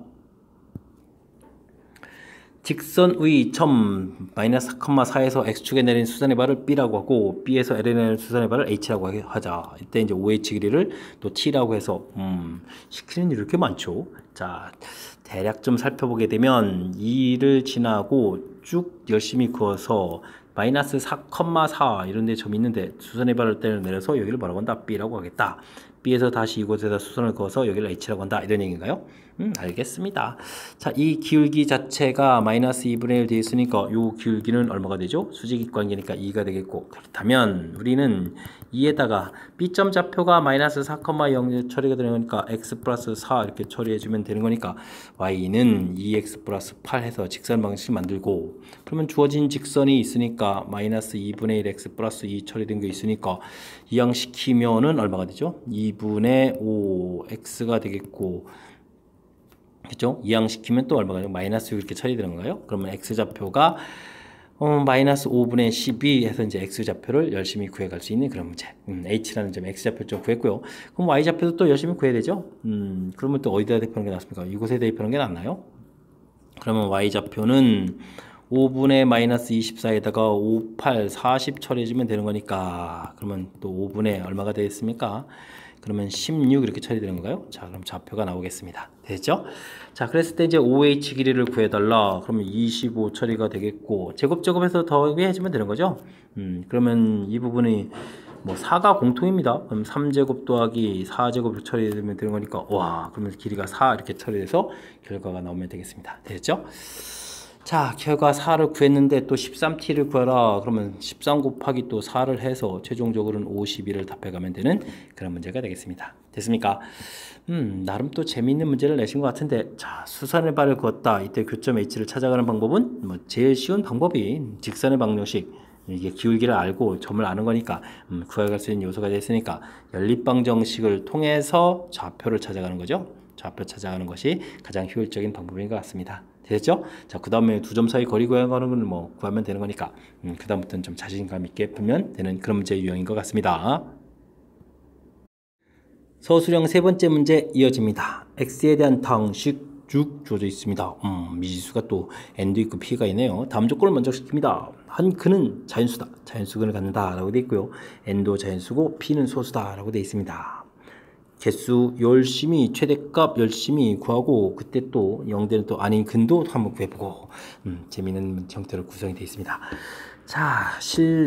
직선의 점 마이너스 4,4에서 x축에 내린 수선의 발을 b라고 하고 b에서 L에 내린 수선의 발을 h라고 하자. 이때 이제 OH 길이를 또 t라고 해서 시키는 일이 이렇게 많죠. 자, 대략 좀 살펴보게 되면 2를 지나고 쭉 열심히 그어서 마이너스 4,4 이런 데 점 있는데 수선의 발을 내려서 여기를 뭐라고 한다? b라고 하겠다. b에서 다시 이곳에다 수선을 그어서 여기를 h라고 한다. 이런 얘기인가요? 알겠습니다. 자, 이 기울기 자체가 마이너스 2분의 1 되어 있으니까 이 기울기는 얼마가 되죠? 수직이 관계니까 2가 되겠고, 그렇다면 우리는 2에다가 B점 좌표가 마이너스 4,0 처리가 되는 거니까 x 플러스 4 이렇게 처리해주면 되는 거니까 y는 2x 플러스 8 해서 직선 방식 만들고, 그러면 주어진 직선이 있으니까 마이너스 2분의 1 x 플러스 2 처리된 게 있으니까 이항시키면은 얼마가 되죠? 2분의 5 x가 되겠고, 그죠? 이항시키면 또 얼마가 되죠? 마이너스 6 이렇게 처리되는 건가요? 그러면 x좌표가 마이너스 5분의 12 해서 이제 x좌표를 열심히 구해갈 수 있는 그런 문제. h라는 점 x좌표 좀 구했고요. 그럼 y좌표도 또 열심히 구해야 되죠? 그러면 또 어디다 대입하는 게 낫습니까? 이곳에 대입하는 게 낫나요? 그러면 y좌표는 5분의 마이너스 24에다가 5, 8, 40 처리해주면 되는 거니까, 그러면 또 5분의 얼마가 되겠습니까? 그러면 16 이렇게 처리되는 건가요? 자, 그럼 좌표가 나오겠습니다. 됐죠? 자, 그랬을 때 이제 OH 길이를 구해달라. 그러면 25 처리가 되겠고, 제곱제곱해서 더해주면 되는 거죠? 그러면 이 부분이 뭐 4가 공통입니다. 그럼 3제곱 더하기 4제곱을 처리되면 되는 거니까, 와, 그러면 길이가 4 이렇게 처리돼서 결과가 나오면 되겠습니다. 됐죠? 자, 결과 4를 구했는데 또 13t를 구하라. 그러면 13 곱하기 또 4를 해서 최종적으로는 52를 답해가면 되는 그런 문제가 되겠습니다. 됐습니까? 나름 또 재미있는 문제를 내신 것 같은데, 자, 수선의 발을 그었다. 이때 교점 H를 찾아가는 방법은 뭐 제일 쉬운 방법이 직선의 방정식. 이게 기울기를 알고 점을 아는 거니까 구해갈 수 있는 요소가 됐으니까 연립방정식을 통해서 좌표를 찾아가는 거죠. 좌표 찾아가는 것이 가장 효율적인 방법인 것 같습니다. 됐죠? 자, 그 다음에 두 점 사이 거리 구하는 건 뭐 구하면 되는 거니까 그 다음부터는 좀 자신감 있게 풀면 되는 그런 문제 유형인 것 같습니다. 서술형 세 번째 문제 이어집니다. x에 대한 방식 쭉 주어져 있습니다. 미지수가 또 n도 있고 p가 있네요. 다음 조건을 먼저 시킵니다. 한 근은 자연수다. 자연수근을 갖는다 라고 되어 있고요. n도 자연수고 p는 소수다 라고 되어 있습니다. 개수 열심히 최대값 열심히 구하고, 그때 또 0대는 또 아닌 근도 한번 구해보고, 재미있는 형태로 구성이 되어 있습니다. 자,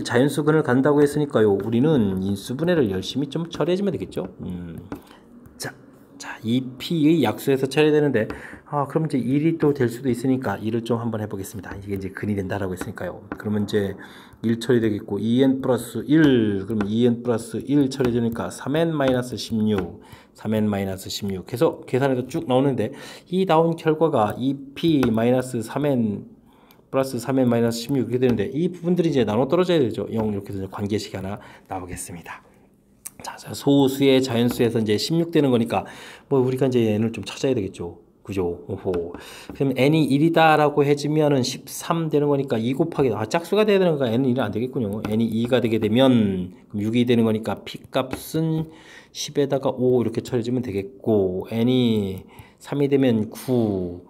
자연수근을 간다고 했으니까요, 우리는 인수분해를 열심히 좀 처리해주면 되겠죠. 자, 이 P의 약수에서 처리되는데, 그럼 이제 1이 또 될 수도 있으니까 1을 좀 한번 해보겠습니다. 이게 이제 근이 된다라고 했으니까요. 그러면 이제 1 처리되겠고, 2n 플러스 1, 그러면 2n 플러스 1 처리되니까 3n 마이너스 16, 3n 마이너스 16 해서 계산해서 쭉 나오는데, 이 나온 결과가 2P 마이너스 3n 플러스 3n 마이너스 16 이렇게 되는데, 이 부분들이 이제 나눠 떨어져야 되죠. 0 이렇게 해서 관계식이 하나 나오겠습니다. 자, 소수의 자연수에서 이제 16 되는 거니까 뭐 우리가 이제 n을 좀 찾아야 되겠죠. 그죠? 오호. 그럼 n이 1이다라고 해주면은 13 되는 거니까 2 곱하기 짝수가 돼야 되는 거니까 n은 1은 안 되겠군요. n이 2가 되게 되면 그럼 6이 되는 거니까 p 값은 10에다가 5 이렇게 처리해주면 되겠고, n이 3이 되면 9,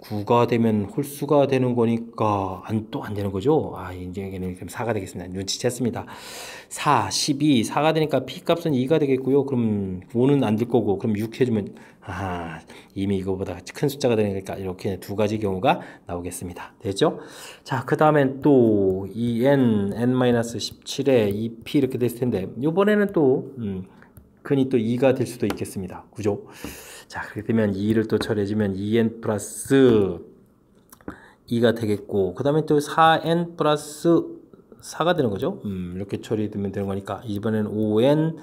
9가 되면 홀수가 되는 거니까 또 안 되는 거죠. 이제 여기는 그럼 4가 되겠습니다. 눈치챘습니다. 4, 12, 4가 되니까 p 값은 2가 되겠고요. 그럼 5는 안 될 거고, 그럼 6 해주면 이미 이거보다 큰 숫자가 되니까 이렇게 두 가지 경우가 나오겠습니다. 됐죠? 자, 그 다음엔 또 2n, n-17에 2p 이렇게 됐을 텐데, 요번에는 또 근이 또 2가 될 수도 있겠습니다. 그죠? 자, 그렇게 되면 2를 또 처리해주면 2n 플러스 2가 되겠고, 그 다음에 또 4n 플러스 4가 되는 거죠. 이렇게 처리되면 되는 거니까, 이번에는 5n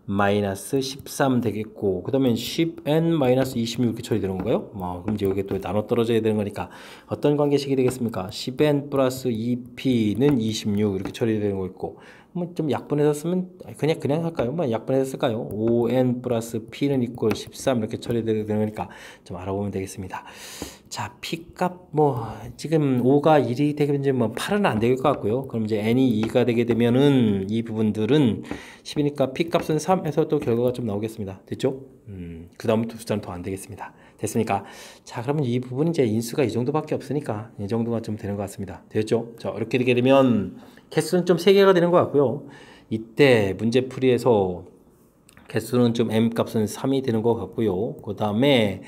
마이너스 13 되겠고, 그 다음에 10n 마이너스 26 이렇게 처리되는 건가요? 그럼 이제 여기 또 나눠 떨어져야 되는 거니까, 어떤 관계식이 되겠습니까? 10n 플러스 2p는 26 이렇게 처리되는 거 있고, 좀 약분해서 쓰면 그냥 할까요? 약분해서 쓸까요? 5n 플러스 p는 이꼴 13 이렇게 처리되는 거니까 좀 알아보면 되겠습니다. 자, p 값 지금 5가 1이 되게 이제 8은 안 될 것 같고요. 그럼 이제 n이 2가 되게 되면은 이 부분들은 10이니까 p 값은 3 해서 또 결과가 좀 나오겠습니다. 됐죠? 그 다음부터 숫자는 더 안 되겠습니다. 됐습니까? 자, 그러면 이 부분 이제 인수가 이 정도밖에 없으니까 이 정도가 좀 되는 것 같습니다. 됐죠? 자, 이렇게 되게 되면 개수는 좀 3개가 되는 것 같고요. 이때 문제풀이에서 개수는 좀 m 값은 3이 되는 것 같고요. 그 다음에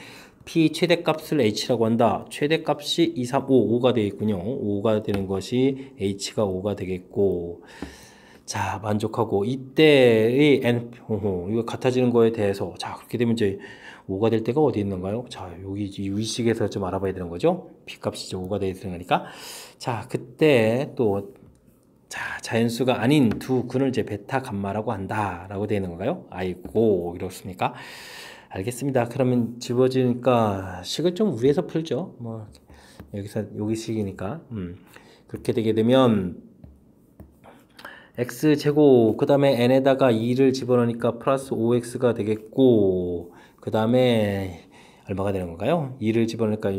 p 최대값을 h라고 한다. 최대값이 2, 3, 5, 5가 되겠군요. 5가 되는 것이 h가 5가 되겠고, 자, 만족하고 이때의 n 이거 같아지는 거에 대해서, 자, 그렇게 되면 이제 5가 될 때가 어디 있는가요? 자, 여기 이 위식에서 좀 알아봐야 되는 거죠. p 값이 이제 5가 되는 거니까. 자, 그때 또 자연수가 아닌 두 근을 이제 베타 감마라고 한다라고 되는 건가요? 아이고, 이렇습니까? 알겠습니다. 그러면 집어지니까 식을 좀 위에서 풀죠. 여기 식이니까 그렇게 되게 되면 x제곱 그 다음에 n에다가 2를 집어넣으니까 플러스 5x가 되겠고, 그 다음에 얼마가 되는 건가요? 2를 집어넣으니까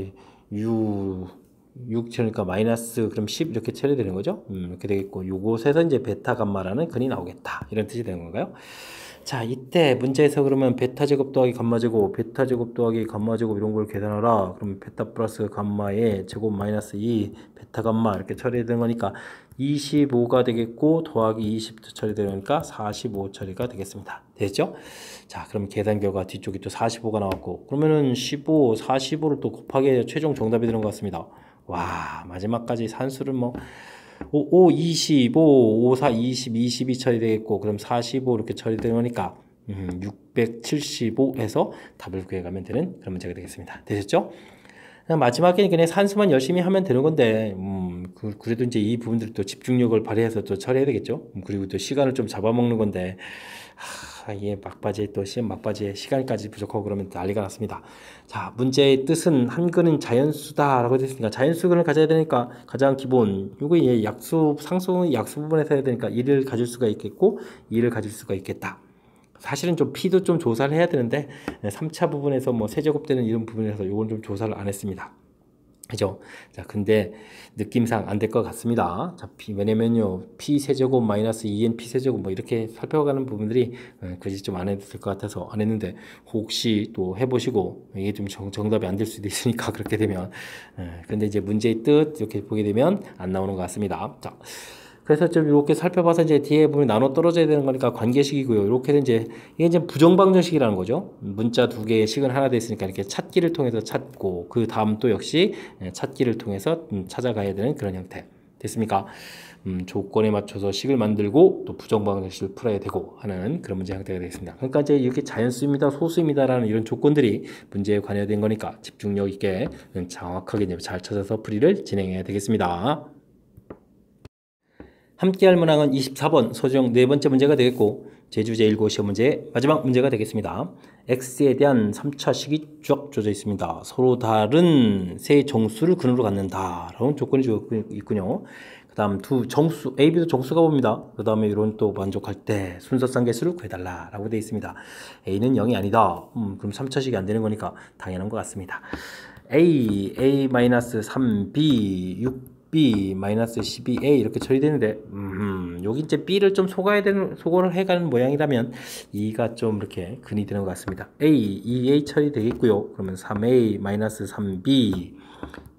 6 쳐니까 마이너스 그럼 10 이렇게 처리되는 거죠. 이렇게 되겠고, 요곳에서 이제 베타 감마라는 근이 나오겠다, 이런 뜻이 되는 건가요? 자, 이때 문제에서 그러면 베타 제곱 더하기 감마 제곱, 베타 제곱 더하기 감마 제곱 이런 걸 계산하라. 그럼 베타 플러스 감마의 제곱 마이너스 2 베타 감마 이렇게 처리되는 거니까 25가 되겠고, 더하기 20도 처리되니까 45 처리가 되겠습니다. 됐죠? 자, 그럼 계산 결과 뒤쪽이 또 45가 나왔고, 그러면은 15, 45를 또 곱하기 최종 정답이 되는 것 같습니다. 와, 마지막까지 산수를 5, 25, 5, 4, 20, 22 처리되겠고, 그럼 45 이렇게 처리되는 거니까 675 해서 답을 구해가면 되는 그런 문제가 되겠습니다. 되셨죠? 마지막에는 그냥 산수만 열심히 하면 되는 건데, 그래도 이제 이 부분들 또 집중력을 발휘해서 또 처리해야 되겠죠? 그리고 또 시간을 좀 잡아먹는 건데, 이게 막바지에 또 시험 막바지에 시간까지 부족하고 그러면 난리가 났습니다. 자, 문제의 뜻은 한 근은 자연수다라고 됐으니까 자연수근을 가져야 되니까 가장 기본 요거 약수 상수 약수 부분에서 해야 되니까 1을 가질 수가 있겠고 2를 가질 수가 있겠다. 사실은 좀 p도 좀 조사를 해야 되는데 3차 부분에서 세제곱되는 이런 부분에서 요건 좀 조사를 안 했습니다. 그죠? 자, 근데 느낌상 안 될 것 같습니다. 자, 왜냐면요, p 세제곱 마이너스 2n p 세제곱 이렇게 살펴가는 부분들이 굳이 좀 안 해도 될 것 같아서 안 했는데, 혹시 또 해보시고 이게 좀 정답이 안 될 수도 있으니까 그렇게 되면 근데 이제 문제의 뜻 이렇게 보게 되면 안 나오는 것 같습니다. 자, 그래서 좀 이렇게 살펴봐서 이제 뒤에 보면 나눠 떨어져야 되는 거니까 관계식이고요. 이렇게 이제 이게 이제 부정방정식이라는 거죠. 문자 두 개의 식은 하나 돼 있으니까 이렇게 찾기를 통해서 찾고, 그 다음 또 역시 찾기를 통해서 찾아가야 되는 그런 형태. 됐습니까? 조건에 맞춰서 식을 만들고 또 부정방정식을 풀어야 되고 하는 그런 문제 형태가 되겠습니다. 그러니까 이제 이렇게 자연수입니다, 소수입니다라는 이런 조건들이 문제에 관여된 거니까 집중력 있게 정확하게 잘 찾아서 풀이를 진행해야 되겠습니다. 함께할 문항은 24번 소수형 네 번째 문제가 되겠고, 제주 제1고 시험 문제의 마지막 문제가 되겠습니다. x에 대한 3차 식이 쭉 주어져 있습니다. 서로 다른 세 정수를 근으로 갖는다 라는 조건이 주어져 있군요. 그 다음 두 정수 a, b도 정수가 봅니다. 그 다음에 이런 또 만족할 때 순서상 개수를 구해달라 라고 되어 있습니다. a는 0이 아니다. 그럼 3차 식이 안 되는 거니까 당연한 것 같습니다. a-3b 6b-12a 이렇게 처리되는데, 여기 이제 b를 좀 소거를 해가는 모양이라면 2가 좀 이렇게 근이 되는 것 같습니다. a, 2a 처리되겠고요. 그러면 3a-3b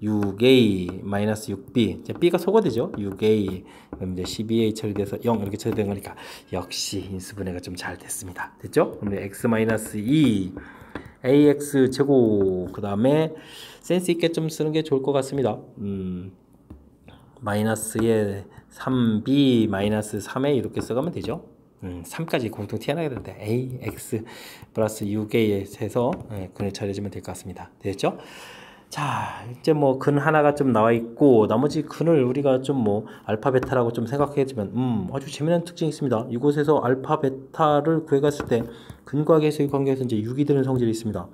6a 마이너스 6b, 이제 b가 소거되죠. 6a 그럼 이제 12a 처리돼서 0 이렇게 처리된 거니까 역시 인수분해가 좀 잘 됐습니다. 됐죠? 그럼 x 마이너스 2 ax 제곱, 그 다음에 센스 있게 좀 쓰는 게 좋을 것 같습니다. 마이너스에 3b 마이너스 3a 이렇게 써가면 되죠. 3까지 공통 튀어나가야 되는데 a, x 플러스 6a에 해서 근을 처리해주면 될 것 같습니다. 됐죠? 자, 이제 뭐 근 하나가 좀 나와 있고 나머지 근을 우리가 좀 뭐 알파 베타라고 좀 생각해주면 아주 재미난 특징이 있습니다. 이곳에서 알파 베타를 구해갔을 때 근과 계수의 관계에서 이제 6이 되는 성질이 있습니다.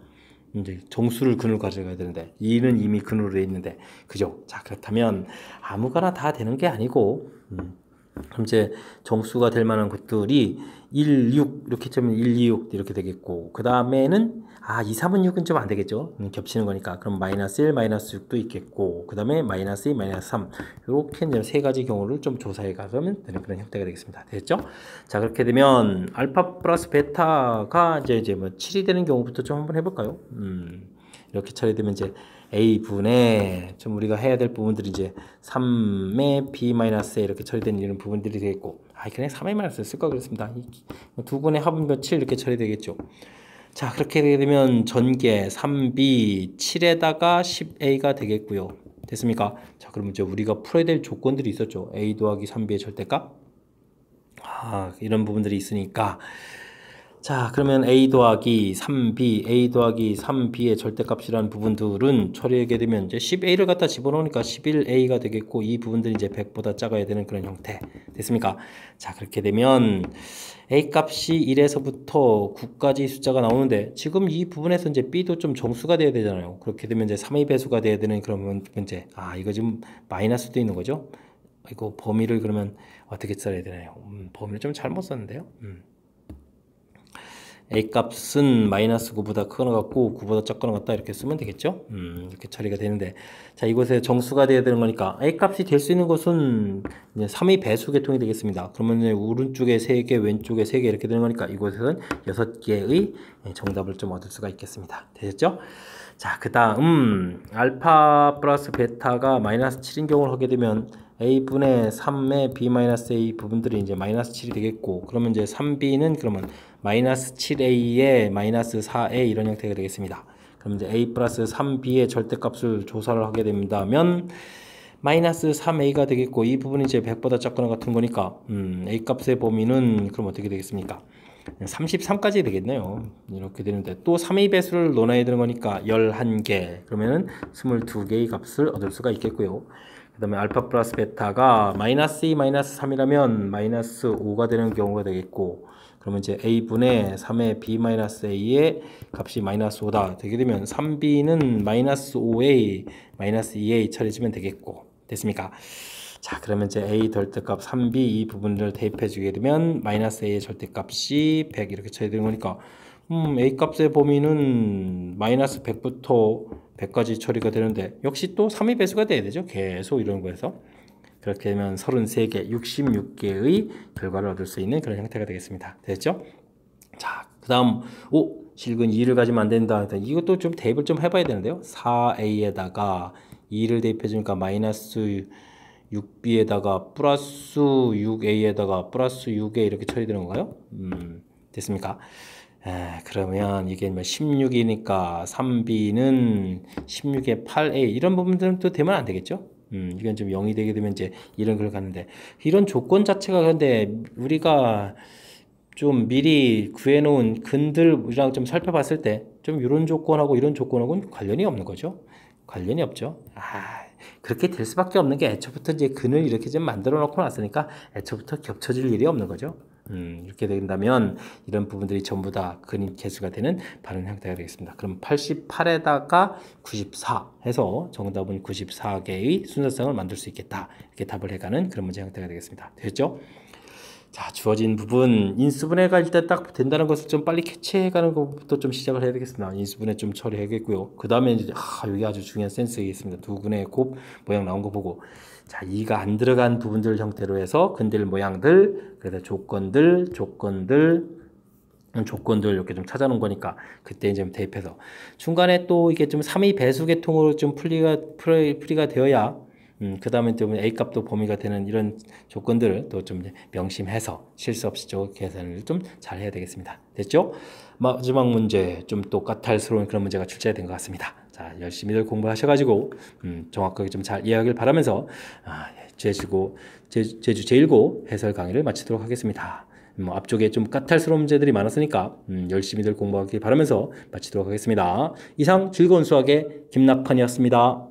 이제 정수를 근을 가져가야 되는데 2는 이미 근으로 돼 있는데, 그죠? 자, 그렇다면 아무거나 다 되는 게 아니고 그럼 이제 정수가 될 만한 것들이 1, 6 이렇게 치면 1, 2, 6 이렇게 되겠고, 그 다음에는 2, 3은 6은 좀 안 되겠죠. 겹치는 거니까. 그럼 마이너스 1, 마이너스 6도 있겠고, 그 다음에 마이너스 2, 마이너스 3 이렇게 이제 세 가지 경우를 좀 조사해 가면 되는 그런 형태가 되겠습니다. 됐죠? 자, 그렇게 되면 알파 플러스 베타가 이제 뭐 7이 되는 경우부터 좀 한번 해볼까요? 이렇게 처리되면 이제 a분의 좀 우리가 해야 될 부분들이 이제 3의 b-a 이렇게 처리되는 이런 부분들이 되겠고, 그냥 3의 마이너스 쓸 거 그렇습니다. 두 분의 합은 7 이렇게 처리되겠죠. 자, 그렇게 되게 되면 전개 3b 7에다가 10a가 되겠고요. 됐습니까? 자, 그러면 이제 우리가 풀어야 될 조건들이 있었죠. a 더하기 3b의 절대값. 이런 부분들이 있으니까, 자, 그러면 a 더하기 3b, a 더하기 3b의 절대값이라는 부분들은 처리하게 되면 이제 10a를 갖다 집어넣으니까 11a가 되겠고, 이 부분들이 이제 100보다 작아야 되는 그런 형태. 됐습니까? 자, 그렇게 되면 a 값이 1에서부터 9까지 숫자가 나오는데, 지금 이 부분에서 이제 b도 좀 정수가 돼야 되잖아요. 그렇게 되면 이제 3의 배수가 돼야 되는 그런 문제. 이거 지금 마이너스도 있는 거죠? 이거 범위를 그러면 어떻게 써야 되나요? 범위를 좀 잘못 썼는데요. a 값은 마이너스 9보다 크거나 같고 9보다 작거나 같다 이렇게 쓰면 되겠죠. 이렇게 처리가 되는데, 자, 이곳에 정수가 돼야 되는 거니까 a 값이 될 수 있는 것은 이제 3의 배수 계통이 되겠습니다. 그러면 이제 오른쪽에 3개, 왼쪽에 3개 이렇게 되는 거니까 이곳에서는 6개의 정답을 좀 얻을 수가 있겠습니다. 되셨죠? 자, 그 다음 알파 플러스 베타가 마이너스 7인 경우를 하게 되면 a분의 3의 b-a 부분들이 이제 마이너스 7이 되겠고, 그러면 이제 3b는 그러면 마이너스 7a에 마이너스 4a 이런 형태가 되겠습니다. 그럼 이제 a 플러스 3b의 절대값을 조사를 하게 된다면 마이너스 3a가 되겠고, 이 부분이 이제 100보다 작거나 같은 거니까 a 값의 범위는 그럼 어떻게 되겠습니까? 33까지 되겠네요. 이렇게 되는데 또 3의 배수를 넣어야 되는 거니까 11개, 그러면은 22개의 값을 얻을 수가 있겠고요. 그 다음에 알파 플러스 베타가 마이너스 2, 마이너스 3이라면 마이너스 5가 되는 경우가 되겠고, 그러면 이제 a분의 3의 b-a의 값이 마이너스 5다 되게 되면 3b는 마이너스 5a, 마이너스 2a 처리해주면 되겠고, 됐습니까? 자, 그러면 이제 a 절대값 3b 이 부분을 대입해 주게 되면 마이너스 a의 절대값이 100 이렇게 처리되는 거니까 a 값의 범위는 마이너스 100부터 100까지 처리가 되는데, 역시 또 3의 배수가 돼야 되죠. 계속 이런 거에서. 그렇게 되면 33개, 66개의 결과를 얻을 수 있는 그런 형태가 되겠습니다. 됐죠? 자, 그 다음 실근 2를 가지면 안 된다. 이것도 좀 대입을 좀 해봐야 되는데요. 4a에다가 2를 대입해 주니까 마이너스 6b에다가 플러스 6a에다가 플러스 6a 이렇게 처리되는 건가요? 됐습니까? 그러면 이게 16이니까 3b는 16에 8a 이런 부분들은 또 되면 안 되겠죠? 이건 좀 0이 되게 되면 이제 이런 걸 가는데, 이런 조건 자체가 근데 우리가 좀 미리 구해놓은 근들이랑 좀 살펴봤을 때 좀 이런 조건하고 이런 조건하고는 관련이 없는 거죠. 관련이 없죠. 그렇게 될 수밖에 없는 게 애초부터 이제 근을 이렇게 좀 만들어 놓고 났으니까 애초부터 겹쳐질 일이 없는 거죠. 이렇게 된다면 이런 부분들이 전부 다 근인 개수가 되는 바른 형태가 되겠습니다. 그럼 88에다가 94 해서 정답은 94개의 순서상을 만들 수 있겠다. 이렇게 답을 해가는 그런 문제 형태가 되겠습니다. 됐죠? 자, 주어진 부분 인수분해가 일단 딱 된다는 것을 좀 빨리 캐치해가는 것부터 좀 시작을 해야 되겠습니다. 인수분해 좀 처리해야겠고요. 그 다음에 이제 여기 아주 중요한 센스이겠습니다. 두 근의 곱 모양 나온 거 보고, 자, 이가 안 들어간 부분들 형태로 해서 근들 모양들, 그래서 조건들, 조건들 이렇게 좀 찾아놓은 거니까 그때 이제 대입해서 중간에 또 이게 좀 3의 배수 계통으로 좀 풀이가 되어야 그 다음에 좀 A 값도 범위가 되는 이런 조건들을 또 좀 명심해서 실수 없이 쪽 계산을 좀 잘 해야 되겠습니다. 됐죠? 마지막 문제 좀 또 까탈스러운 그런 문제가 출제가 된 것 같습니다. 자, 열심히들 공부하셔가지고 정확하게 좀 잘 이해하길 바라면서 제주 제1고 해설 강의를 마치도록 하겠습니다. 앞쪽에 좀 까탈스러운 문제들이 많았으니까 열심히들 공부하길 바라면서 마치도록 하겠습니다. 이상 즐거운 수학의 김낙헌이었습니다.